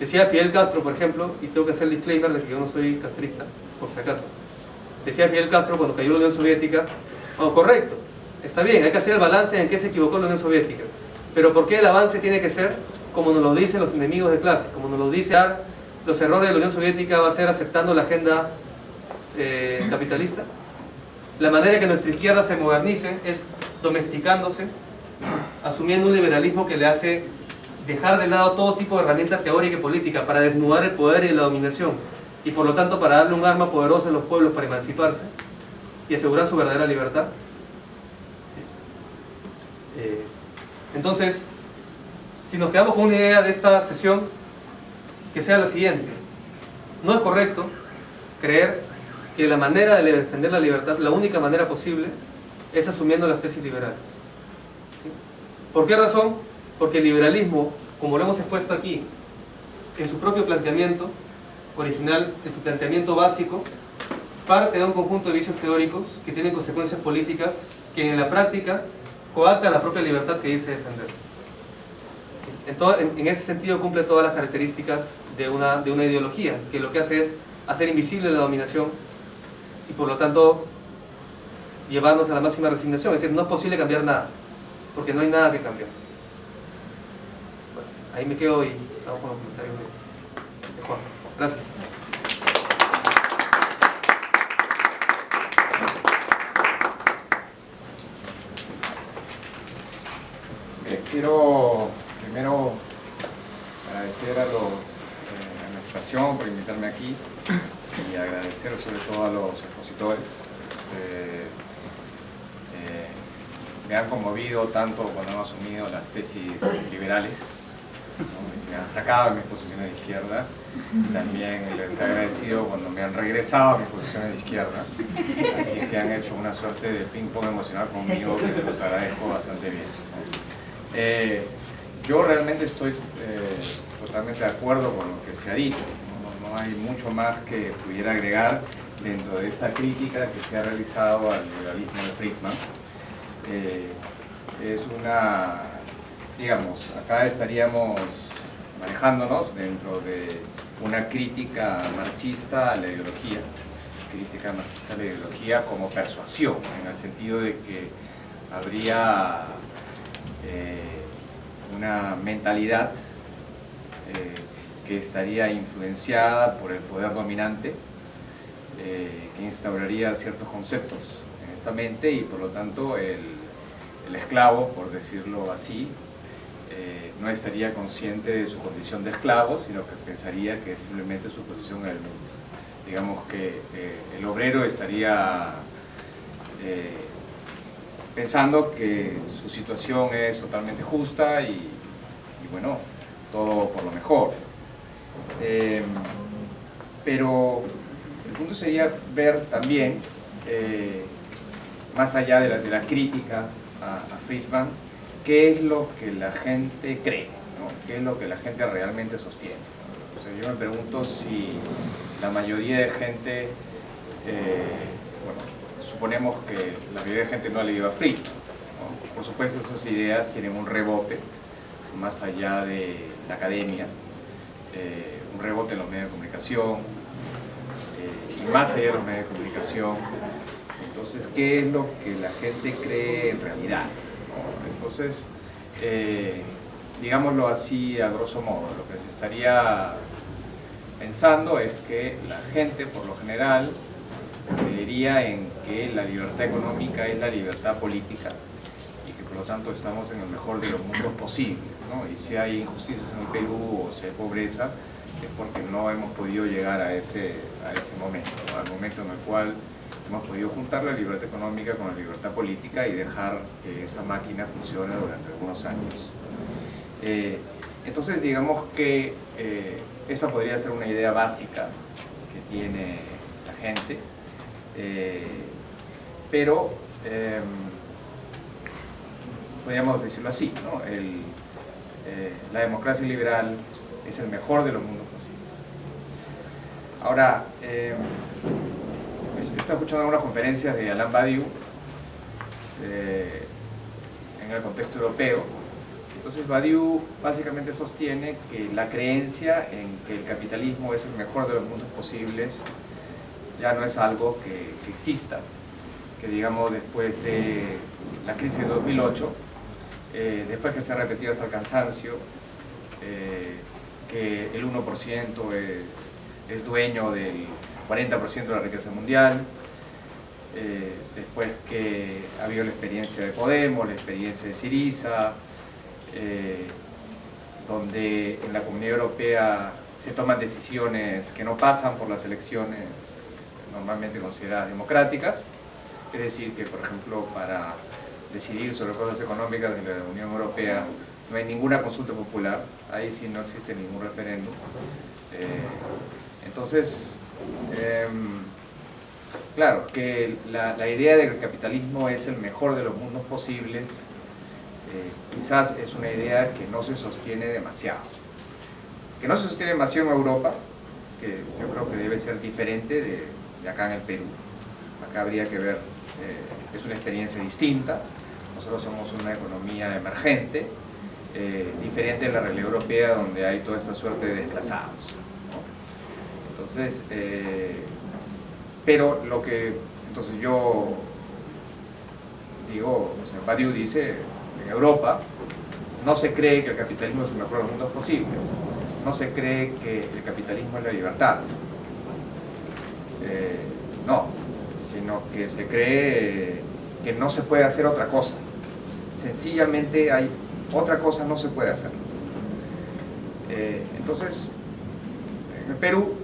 Decía Fidel Castro, por ejemplo, y tengo que hacer el disclaimer de que yo no soy castrista, por si acaso. Decía Fidel Castro cuando cayó la Unión Soviética, oh, correcto, está bien, hay que hacer el balance en qué se equivocó la Unión Soviética, pero ¿por qué el avance tiene que ser como nos lo dicen los enemigos de clase? Como nos lo dice los errores de la Unión Soviética va a ser aceptando la agenda capitalista. La manera que nuestra izquierda se modernice es domesticándose, asumiendo un liberalismo que le hace dejar de lado todo tipo de herramienta teórica y política para desnudar el poder y la dominación, y por lo tanto para darle un arma poderosa a los pueblos para emanciparse y asegurar su verdadera libertad. Entonces, si nos quedamos con una idea de esta sesión, que sea la siguiente: no es correcto creer que la manera de defender la libertad, la única manera posible, es asumiendo las tesis liberales. ¿Sí? ¿Por qué razón? Porque el liberalismo, como lo hemos expuesto aquí, en su propio planteamiento original, en su planteamiento básico, parte de un conjunto de vicios teóricos que tienen consecuencias políticas que en la práctica coartan la propia libertad que dice defender. En ese sentido cumple todas las características de una ideología, que lo que hace es hacer invisible la dominación y por lo tanto llevarnos a la máxima resignación. Es decir, no es posible cambiar nada, porque no hay nada que cambiar. Bueno, ahí me quedo y vamos con los comentarios de Juan. Gracias. Quiero primero agradecer a la estación por invitarme aquí y agradecer sobre todo a los expositores. Me han conmovido tanto cuando han asumido las tesis liberales, ¿no? Me han sacado de mis posiciones de izquierda. También les he agradecido cuando me han regresado a mis posiciones de izquierda, así que han hecho una suerte de ping pong emocional conmigo que se los agradezco bastante bien. Yo realmente estoy totalmente de acuerdo con lo que se ha dicho. No hay mucho más que pudiera agregar dentro de esta crítica que se ha realizado al liberalismo de Friedman. Es una, digamos, acá estaríamos manejándonos dentro de una crítica marxista a la ideología, como persuasión, en el sentido de que habría una mentalidad que estaría influenciada por el poder dominante, que instauraría ciertos conceptos en esta mente y por lo tanto el esclavo, por decirlo así, no estaría consciente de su condición de esclavo, sino que pensaría que es simplemente su posición en el mundo. digamos que el obrero estaría pensando que su situación es totalmente justa y bueno, todo por lo mejor. Pero el punto sería ver también, más allá de la crítica a Friedman, qué es lo que la gente cree, ¿no? Qué es lo que la gente realmente sostiene. O sea, yo me pregunto si la mayoría de gente, bueno, suponemos que la mayoría de gente no ha leído a Friedman, ¿no? Por supuesto, esas ideas tienen un rebote más allá de la academia, un rebote en los medios de comunicación, y más allá de los medios de comunicación. Entonces, ¿qué es lo que la gente cree en realidad, ¿no? Entonces, digámoslo así a grosso modo, lo que se estaría pensando es que la gente, por lo general, creería en que la libertad económica es la libertad política y que por lo tanto estamos en el mejor de los mundos posibles, ¿no? Y si hay injusticias en el Perú o si hay pobreza, es porque no hemos podido llegar a ese momento, ¿no? Al momento en el cual hemos podido juntar la libertad económica con la libertad política y dejar que esa máquina funcione durante algunos años. Entonces, digamos que esa podría ser una idea básica que tiene la gente, pero podríamos decirlo así, ¿no? La democracia liberal es el mejor de los mundos posibles. Ahora, estaba escuchando algunas conferencias de Alain Badiou en el contexto europeo. Entonces Badiou básicamente sostiene que la creencia en que el capitalismo es el mejor de los mundos posibles ya no es algo que exista, que digamos después de la crisis de 2008, después que se ha repetido hasta el cansancio, que el 1% es dueño del 40% de la riqueza mundial, después que ha habido la experiencia de Podemos, la experiencia de Syriza, donde en la Comunidad Europea se toman decisiones que no pasan por las elecciones normalmente consideradas democráticas, es decir, que por ejemplo para decidir sobre cosas económicas de la Unión Europea no hay ninguna consulta popular, ahí sí no existe ningún referéndum. Entonces, claro, que la idea de que el capitalismo es el mejor de los mundos posibles quizás es una idea que no se sostiene demasiado. Que no se sostiene demasiado en Europa, que yo creo que debe ser diferente de acá en el Perú. Acá habría que ver, es una experiencia distinta. Nosotros somos una economía emergente, diferente de la realidad europea donde hay toda esta suerte de desplazados, ¿no? Entonces, pero lo que, entonces yo digo, o sea, Badiou dice, en Europa no se cree que el capitalismo es el mejor de los mundos posibles, no se cree que el capitalismo es la libertad, no, sino que se cree que no se puede hacer otra cosa, sencillamente hay otra cosa no se puede hacer. Entonces, en el Perú,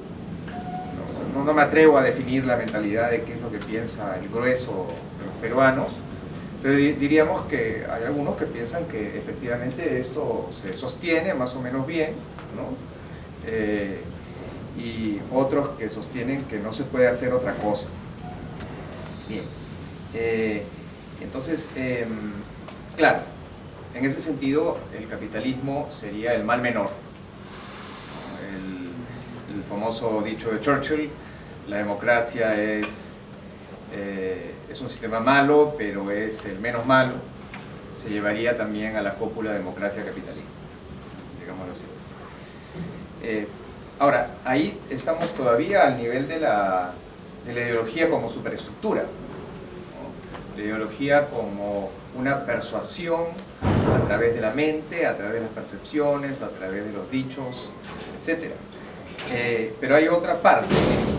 no me atrevo a definir la mentalidad de qué es lo que piensa el grueso de los peruanos, pero diríamos que hay algunos que piensan que efectivamente esto se sostiene más o menos bien, ¿no? Y otros que sostienen que no se puede hacer otra cosa. Bien, entonces, claro, en ese sentido el capitalismo sería el mal menor. El famoso dicho de Churchill, la democracia es un sistema malo, pero es el menos malo, se llevaría también a la cópula democracia capitalista, digámoslo así. Ahora, ahí estamos todavía al nivel de la ideología como superestructura, ¿no? La ideología como una persuasión a través de la mente, a través de las percepciones, a través de los dichos, etc. Pero hay otra parte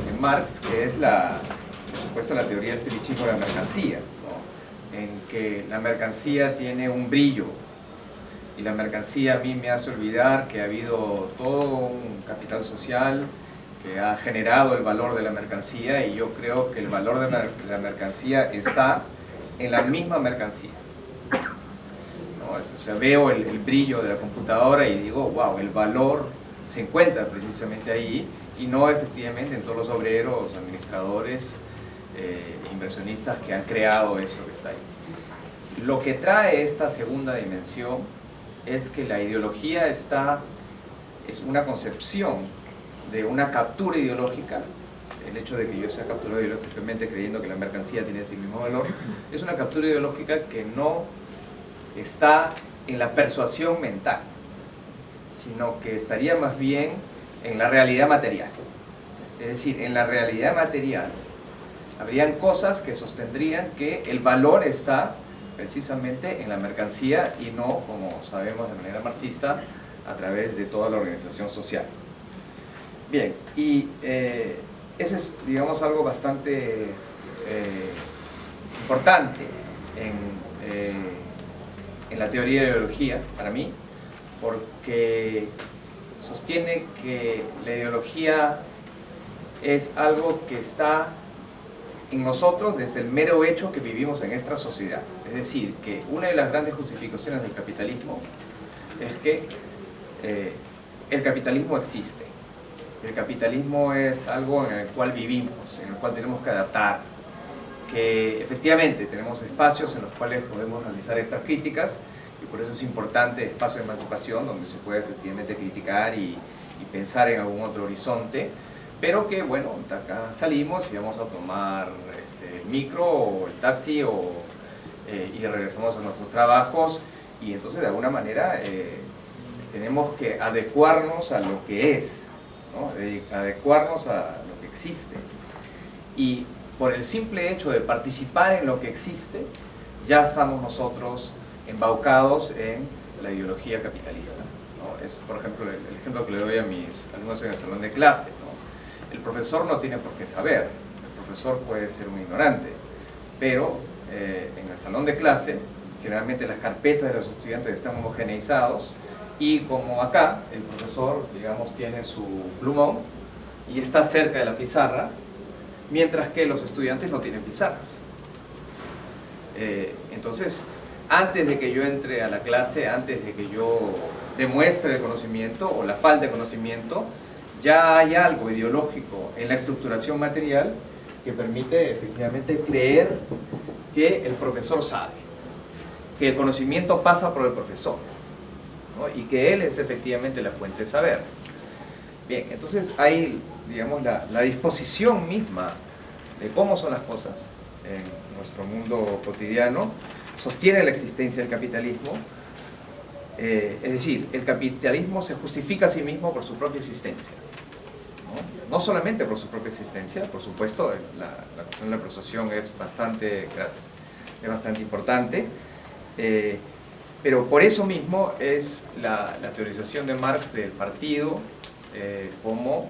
en Marx que es por supuesto, la teoría del fetichismo de la mercancía, ¿no? En que la mercancía tiene un brillo y la mercancía a mí me hace olvidar que ha habido todo un capital social que ha generado el valor de la mercancía, y yo creo que el valor de la mercancía está en la misma mercancía. ¿No? O sea, veo el brillo de la computadora y digo, wow, el valor se encuentra precisamente ahí, y no efectivamente en todos los obreros, administradores, inversionistas que han creado eso que está ahí. Lo que trae esta segunda dimensión es que la ideología es una concepción de una captura ideológica. El hecho de que yo sea capturado ideológicamente creyendo que la mercancía tiene ese mismo valor, es una captura ideológica que no está en la persuasión mental, sino que estaría más bien en la realidad material. Es decir, en la realidad material habrían cosas que sostendrían que el valor está precisamente en la mercancía y no, como sabemos de manera marxista, a través de toda la organización social. Bien, y ese es, digamos, algo bastante importante en la teoría de la ideología, para mí, porque sostiene que la ideología es algo que está en nosotros desde el mero hecho que vivimos en esta sociedad. Es decir, que una de las grandes justificaciones del capitalismo es que el capitalismo existe. El capitalismo es algo en el cual vivimos, en el cual tenemos que adaptar, que efectivamente tenemos espacios en los cuales podemos realizar estas críticas, y por eso es importante el espacio de emancipación, donde se puede efectivamente criticar y pensar en algún otro horizonte, pero que, bueno, acá salimos y vamos a tomar el micro o el taxi y regresamos a nuestros trabajos, y entonces de alguna manera tenemos que adecuarnos a lo que es, ¿no? Adecuarnos a lo que existe, y por el simple hecho de participar en lo que existe ya estamos nosotros embaucados en la ideología capitalista, ¿no? Es, por ejemplo, el ejemplo que le doy a mis alumnos en el salón de clase, ¿no? El profesor no tiene por qué saber, el profesor puede ser un ignorante, pero en el salón de clase generalmente las carpetas de los estudiantes están homogeneizados, y como acá el profesor, digamos, tiene su plumón y está cerca de la pizarra, mientras que los estudiantes no tienen pizarras. Entonces, antes de que yo entre a la clase, antes de que yo demuestre el conocimiento o la falta de conocimiento, ya hay algo ideológico en la estructuración material que permite efectivamente creer que el profesor sabe, que el conocimiento pasa por el profesor, ¿no? Y que él es efectivamente la fuente de saber. Bien, entonces hay, digamos, la disposición misma de cómo son las cosas en nuestro mundo cotidiano sostiene la existencia del capitalismo. Es decir, el capitalismo se justifica a sí mismo por su propia existencia, ¿no? No solamente por su propia existencia, por supuesto, la cuestión de la persuasión es bastante importante, pero por eso mismo es la teorización de Marx del partido como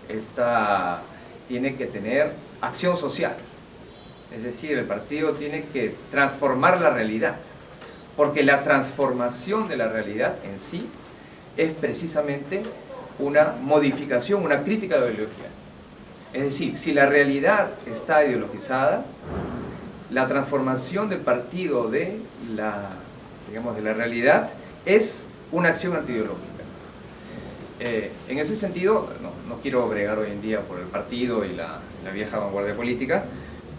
esta tiene que tener acción social. Es decir, el partido tiene que transformar la realidad, porque la transformación de la realidad en sí es precisamente una modificación, una crítica de la ideología. Es decir, si la realidad está ideologizada, la transformación del partido de la realidad es una acción antiideológica. En ese sentido, no quiero bregar hoy en día por el partido y la vieja vanguardia política,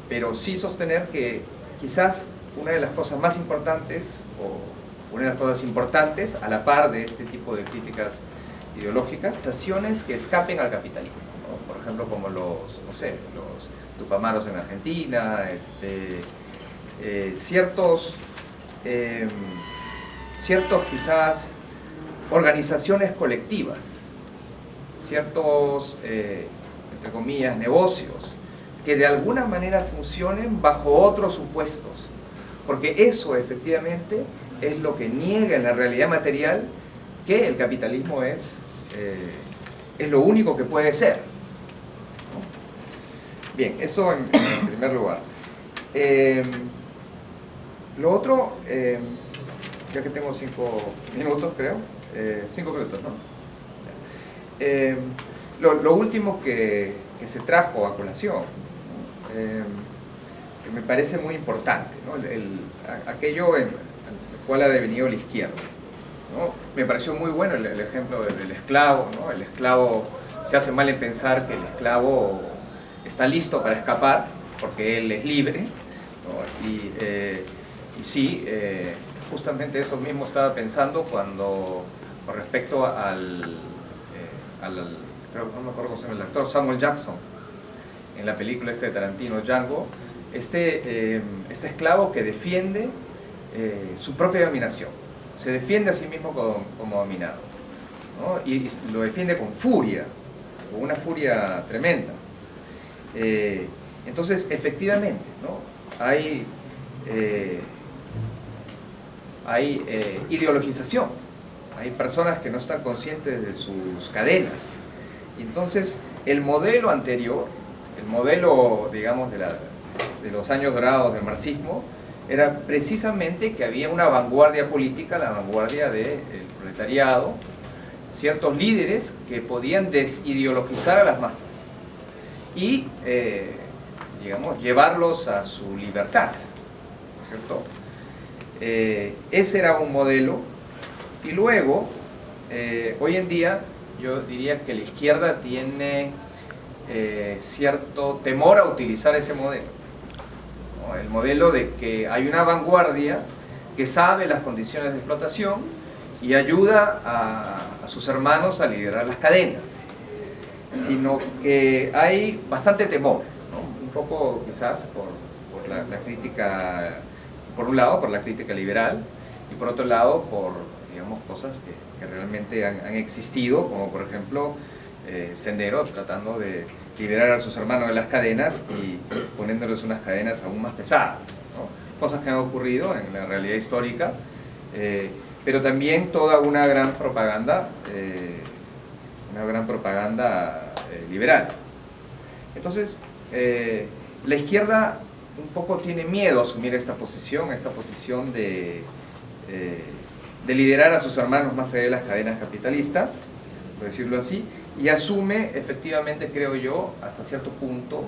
pero sí sostener que quizás una de las cosas más importantes, o una de las cosas importantes a la par de este tipo de críticas ideológicas, acciones que escapen al capitalismo, ¿no? Por ejemplo, como los tupamaros en Argentina, ciertos quizás organizaciones colectivas, ciertos, entre comillas, negocios, que de alguna manera funcionen bajo otros supuestos, porque eso efectivamente es lo que niega en la realidad material que el capitalismo es lo único que puede ser, ¿no? Bien, eso en primer lugar. Lo otro, ya que tengo 5 minutos, creo, 5 minutos, ¿no? lo último que se trajo a colación, que me parece muy importante, ¿no? Aquello en el cual ha devenido la izquierda, ¿no? Me pareció muy bueno el ejemplo del esclavo, ¿no? El esclavo, se hace mal en pensar que el esclavo está listo para escapar porque él es libre, ¿no? Y sí, justamente eso mismo estaba pensando cuando, con respecto creo que no me acuerdo cómo se llama el actor, Samuel Jackson, en la película de Tarantino, Django, este esclavo que defiende su propia dominación, se defiende a sí mismo como dominado, ¿no? Y lo defiende con furia, con una furia tremenda. Entonces, efectivamente, ¿no? Hay ideologización, hay personas que no están conscientes de sus cadenas. Y entonces, el modelo anterior, el modelo, digamos, de los años dorados del marxismo, era precisamente que había una vanguardia política, la vanguardia del proletariado, ciertos líderes que podían desideologizar a las masas y, digamos, llevarlos a su libertad, ¿cierto? Ese era un modelo. Y luego, hoy en día, yo diría que la izquierda tiene cierto temor a utilizar ese modelo, ¿no? El modelo de que hay una vanguardia que sabe las condiciones de explotación y ayuda a sus hermanos a liderar las cadenas, sino que hay bastante temor, ¿no? Un poco quizás por la crítica, por un lado por la crítica liberal y por otro lado por, digamos, cosas que realmente han existido, como por ejemplo Sendero tratando de liberar a sus hermanos de las cadenas y poniéndoles unas cadenas aún más pesadas, ¿no? Cosas que han ocurrido en la realidad histórica, pero también toda una gran propaganda liberal. Entonces, la izquierda un poco tiene miedo a asumir esta posición de liderar a sus hermanos más allá de las cadenas capitalistas, por decirlo así, y asume efectivamente, creo yo, hasta cierto punto,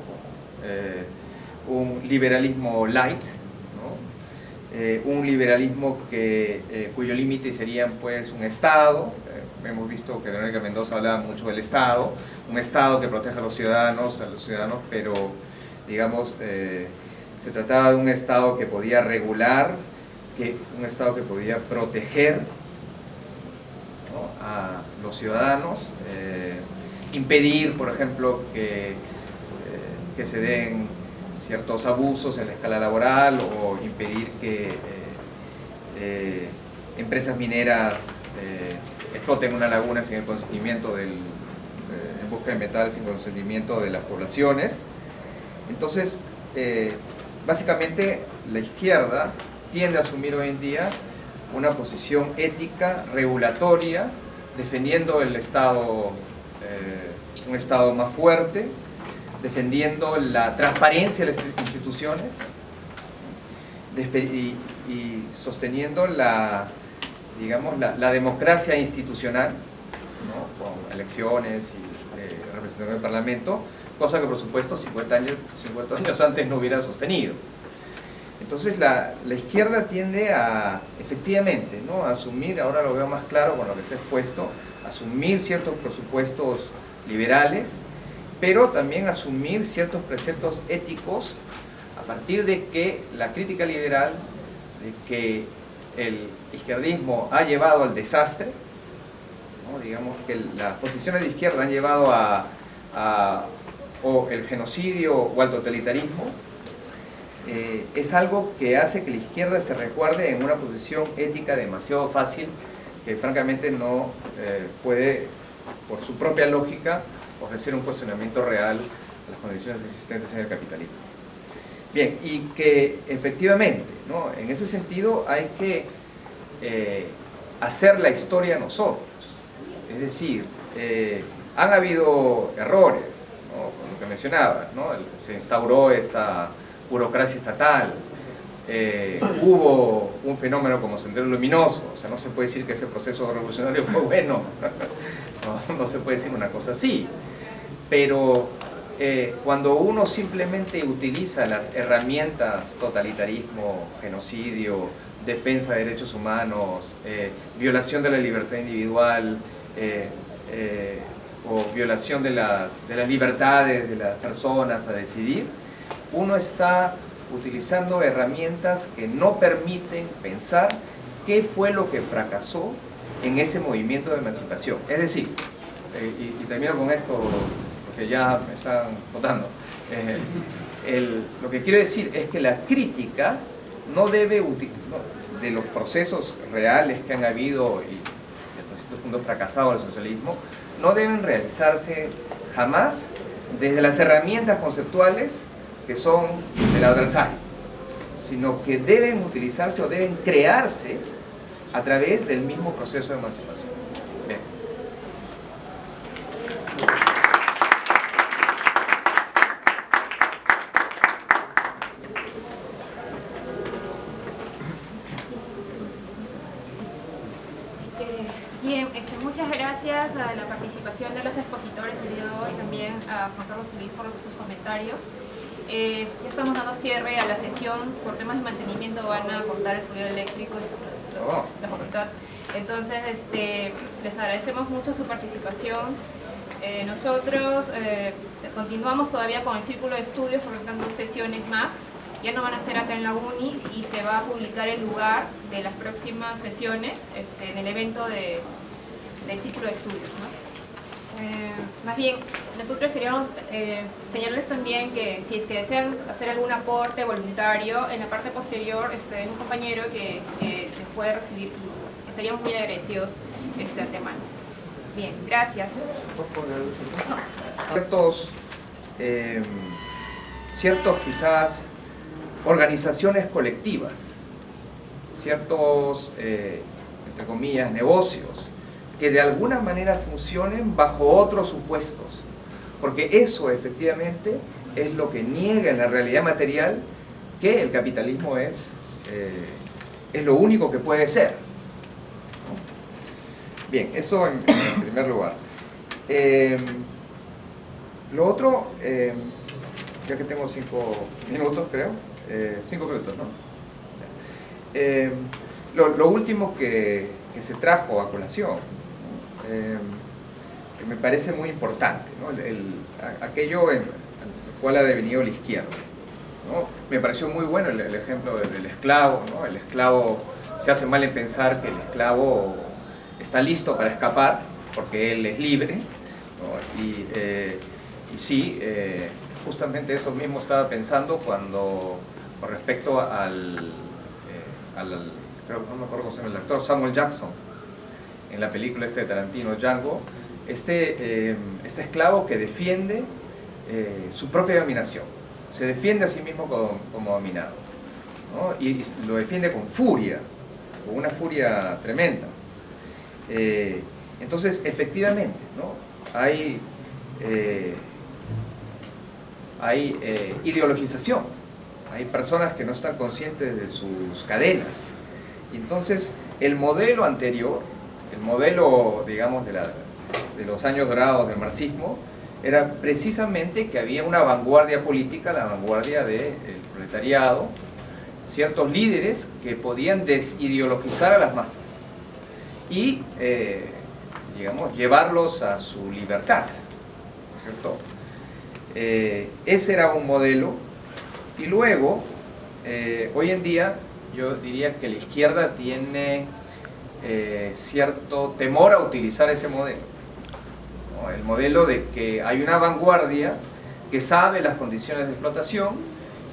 un liberalismo light, ¿no? Un liberalismo cuyo límite serían pues un Estado. Hemos visto que Verónica Mendoza hablaba mucho del Estado, un Estado que proteja a los ciudadanos, pero digamos, se trataba de un Estado que podía regular, un Estado que podía proteger, ¿no?, a los ciudadanos, impedir, por ejemplo, que se den ciertos abusos en la escala laboral o impedir que empresas mineras exploten una laguna sin el consentimiento en busca de metales sin consentimiento de las poblaciones. Entonces, básicamente la izquierda tiende a asumir hoy en día una posición ética, regulatoria, defendiendo el Estado, un Estado más fuerte, defendiendo la transparencia de las instituciones y sosteniendo digamos, la democracia institucional, ¿no?, con elecciones y representación del Parlamento, cosa que por supuesto 50 años antes no hubiera sostenido. Entonces la izquierda tiende a, efectivamente, ¿no?, a asumir, ahora lo veo más claro con lo que se ha expuesto, asumir ciertos presupuestos liberales, pero también asumir ciertos preceptos éticos a partir de que la crítica liberal, de que el izquierdismo ha llevado al desastre, ¿no?, digamos que las posiciones de izquierda han llevado o el genocidio o al totalitarismo, es algo que hace que la izquierda se resguarde en una posición ética demasiado fácil, que francamente no puede, por su propia lógica, ofrecer un cuestionamiento real a las condiciones existentes en el capitalismo. Bien, y que efectivamente, ¿no?, en ese sentido hay que hacer la historia nosotros. Es decir, han habido errores, ¿no?, como lo que mencionaba, ¿no?, se instauró esta burocracia estatal, hubo un fenómeno como Sendero Luminoso, o sea, no se puede decir que ese proceso revolucionario fue bueno, no se puede decir una cosa así. pero cuando uno simplemente utiliza las herramientas totalitarismo, genocidio, defensa de derechos humanos, violación de la libertad individual, o violación de las libertades de las personas a decidir, uno está utilizando herramientas que no permiten pensar qué fue lo que fracasó en ese movimiento de emancipación. Es decir, y termino con esto, porque ya me están votando, lo que quiero decir es que la crítica no debe de los procesos reales que han habido y hasta cierto punto fracasado el socialismo, no deben realizarse jamás desde las herramientas conceptuales que son del adversario, sino que deben utilizarse o deben crearse a través del mismo proceso de emancipación. Bien. Bien, muchas gracias a la participación de los expositores el día de hoy, también a Juan Carlos Solís por sus comentarios. Ya estamos dando cierre a la sesión. Por temas de mantenimiento van a cortar el fluido eléctrico y la facultad. Entonces, les agradecemos mucho su participación. Nosotros continuamos todavía con el círculo de estudios, por lo tanto 2 sesiones más. Ya no van a ser acá en la UNI y se va a publicar el lugar de las próximas sesiones en el evento del círculo de estudios, ¿no? Más bien, nosotros queríamos señalarles también que si es que desean hacer algún aporte voluntario, en la parte posterior hay un compañero que les puede recibir y estaríamos muy agradecidos de antemano. Bien, gracias. Ciertos quizás organizaciones colectivas, ciertos, entre comillas, negocios, que de alguna manera funcionen bajo otros supuestos, porque eso efectivamente es lo que niega en la realidad material que el capitalismo es lo único que puede ser, ¿no? Bien, eso en primer lugar. Lo otro, ya que tengo 5 minutos, creo, 5 minutos, ¿no? Lo último que se trajo a colación, que me parece muy importante, ¿no? Aquello en el cual ha devenido la izquierda, ¿no? Me pareció muy bueno el ejemplo del esclavo, ¿no? El esclavo se hace mal en pensar que el esclavo está listo para escapar porque él es libre, ¿no? Y sí, justamente eso mismo estaba pensando cuando, con respecto creo que no me acuerdo cómo se llama el actor, Samuel Jackson, en la película de Tarantino, Django, este esclavo que defiende su propia dominación, se defiende a sí mismo como dominado, ¿no? Y lo defiende con furia, con una furia tremenda. Entonces, efectivamente, ¿no? Hay ideologización, hay personas que no están conscientes de sus cadenas. Y entonces, el modelo anterior, el modelo, digamos, de los años dorados del marxismo, era precisamente que había una vanguardia política, la vanguardia del proletariado, ciertos líderes que podían desideologizar a las masas y, digamos, llevarlos a su libertad, ¿no es cierto? Ese era un modelo. Y luego, hoy en día, yo diría que la izquierda tiene cierto temor a utilizar ese modelo, ¿no? El modelo de que hay una vanguardia que sabe las condiciones de explotación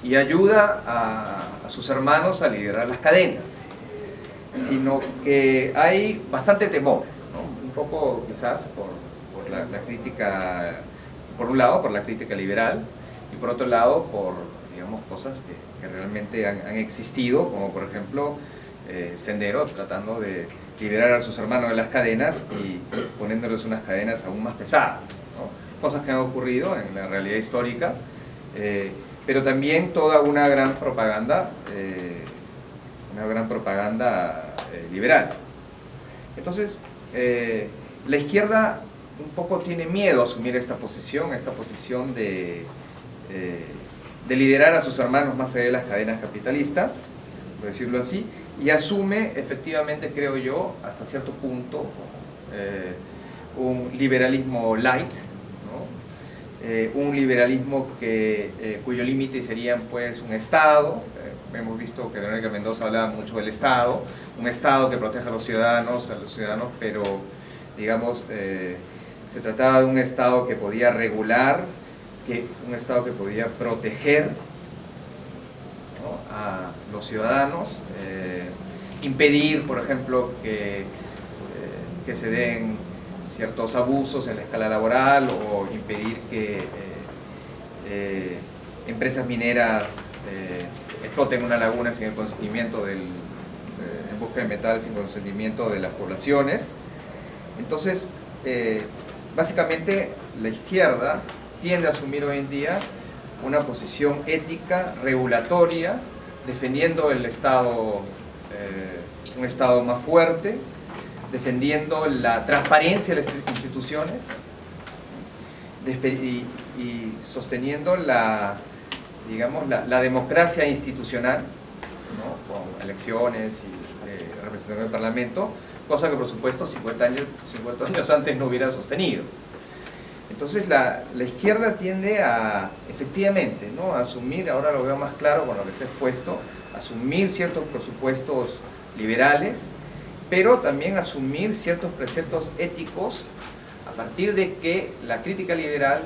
y ayuda a sus hermanos a liderar las cadenas, sino que hay bastante temor, ¿no? Un poco quizás por la crítica, por un lado por la crítica liberal y por otro lado por, digamos, cosas que realmente han existido, como por ejemplo Sendero tratando de liberar a sus hermanos de las cadenas y poniéndoles unas cadenas aún más pesadas, ¿no? Cosas que han ocurrido en la realidad histórica, pero también toda una gran propaganda liberal. Entonces, la izquierda un poco tiene miedo a asumir esta posición de liderar a sus hermanos más allá de las cadenas capitalistas, por decirlo así, y asume efectivamente, creo yo, hasta cierto punto, un liberalismo light, ¿no? Un liberalismo cuyo límite serían pues un Estado. Hemos visto que Verónica Mendoza hablaba mucho del Estado, un Estado que proteja a los ciudadanos, pero digamos, se trataba de un Estado que podía regular, un Estado que podía proteger, ¿no?, a los ciudadanos, impedir, por ejemplo, que se den ciertos abusos en la escala laboral, o impedir que empresas mineras exploten una laguna sin el consentimiento en busca de metal, sin consentimiento de las poblaciones. Entonces, básicamente la izquierda tiende a asumir hoy en día una posición ética, regulatoria, defendiendo el Estado, un Estado más fuerte, defendiendo la transparencia de las instituciones y sosteniendo digamos, la democracia institucional, ¿no?, con elecciones y representación del Parlamento, cosa que por supuesto 50 años antes no hubiera sostenido. Entonces la izquierda tiende a, efectivamente, ¿no?, a asumir, ahora lo veo más claro con lo que se ha expuesto, asumir ciertos presupuestos liberales, pero también asumir ciertos preceptos éticos a partir de que la crítica liberal,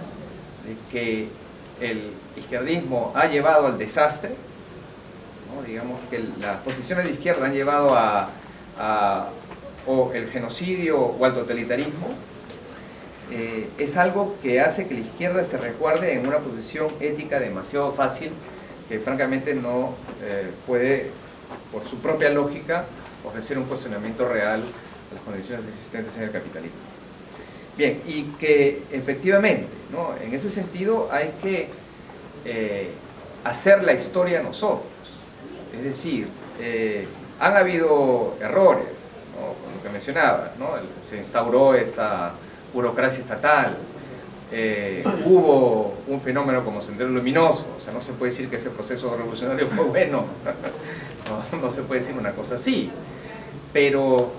de que el izquierdismo ha llevado al desastre, ¿no?, digamos que las posiciones de izquierda han llevado o el genocidio o al totalitarismo, es algo que hace que la izquierda se recuerde en una posición ética demasiado fácil, que francamente no puede, por su propia lógica, ofrecer un cuestionamiento real a las condiciones existentes en el capitalismo. Bien, y que efectivamente, ¿no?, en ese sentido hay que hacer la historia nosotros. Es decir, han habido errores, ¿no?, como lo que mencionaba, ¿no?, se instauró esta burocracia estatal, hubo un fenómeno como Sendero Luminoso, o sea, no se puede decir que ese proceso revolucionario fue bueno, no se puede decir una cosa así, pero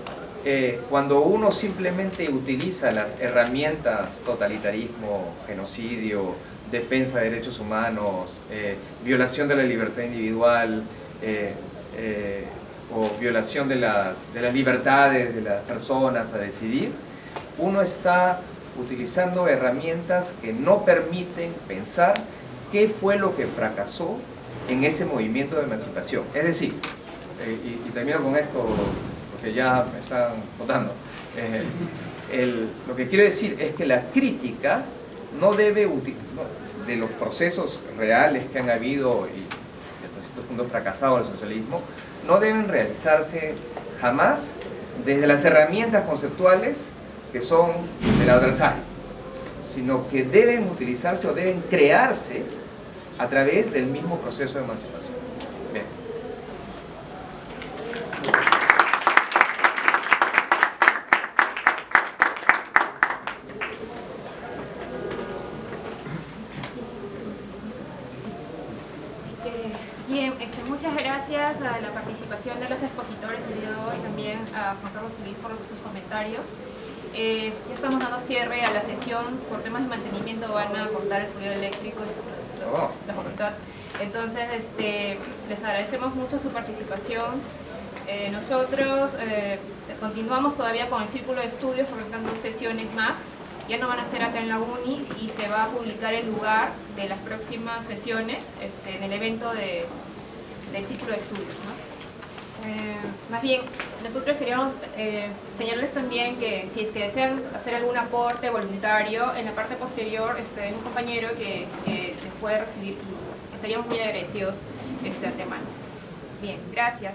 cuando uno simplemente utiliza las herramientas totalitarismo, genocidio, defensa de derechos humanos, violación de la libertad individual, o violación de las libertades de las personas a decidir, uno está utilizando herramientas que no permiten pensar qué fue lo que fracasó en ese movimiento de emancipación. Es decir, y termino con esto porque ya me están votando, lo que quiero decir es que la crítica no debe de los procesos reales que han habido y hasta cierto punto fracasado el socialismo, no deben realizarse jamás desde las herramientas conceptuales que son del adversario, sino que deben utilizarse o deben crearse a través del mismo proceso de emancipación. Bien. Bien, muchas gracias a la participación de los expositores el día de hoy, también a Juan Carlos Luis por sus comentarios. Ya estamos dando cierre a la sesión. Por temas de mantenimiento van a cortar el fluido eléctrico y la facultad. Entonces, les agradecemos mucho su participación. Nosotros continuamos todavía con el círculo de estudios, porque están 2 sesiones más. Ya no van a ser acá en la UNI y se va a publicar el lugar de las próximas sesiones en el evento del círculo de estudios, ¿no? Más bien, nosotros queríamos señalarles también que si es que desean hacer algún aporte voluntario, en la parte posterior hay un compañero que les puede recibir. Estaríamos muy agradecidos antemano. Bien, gracias.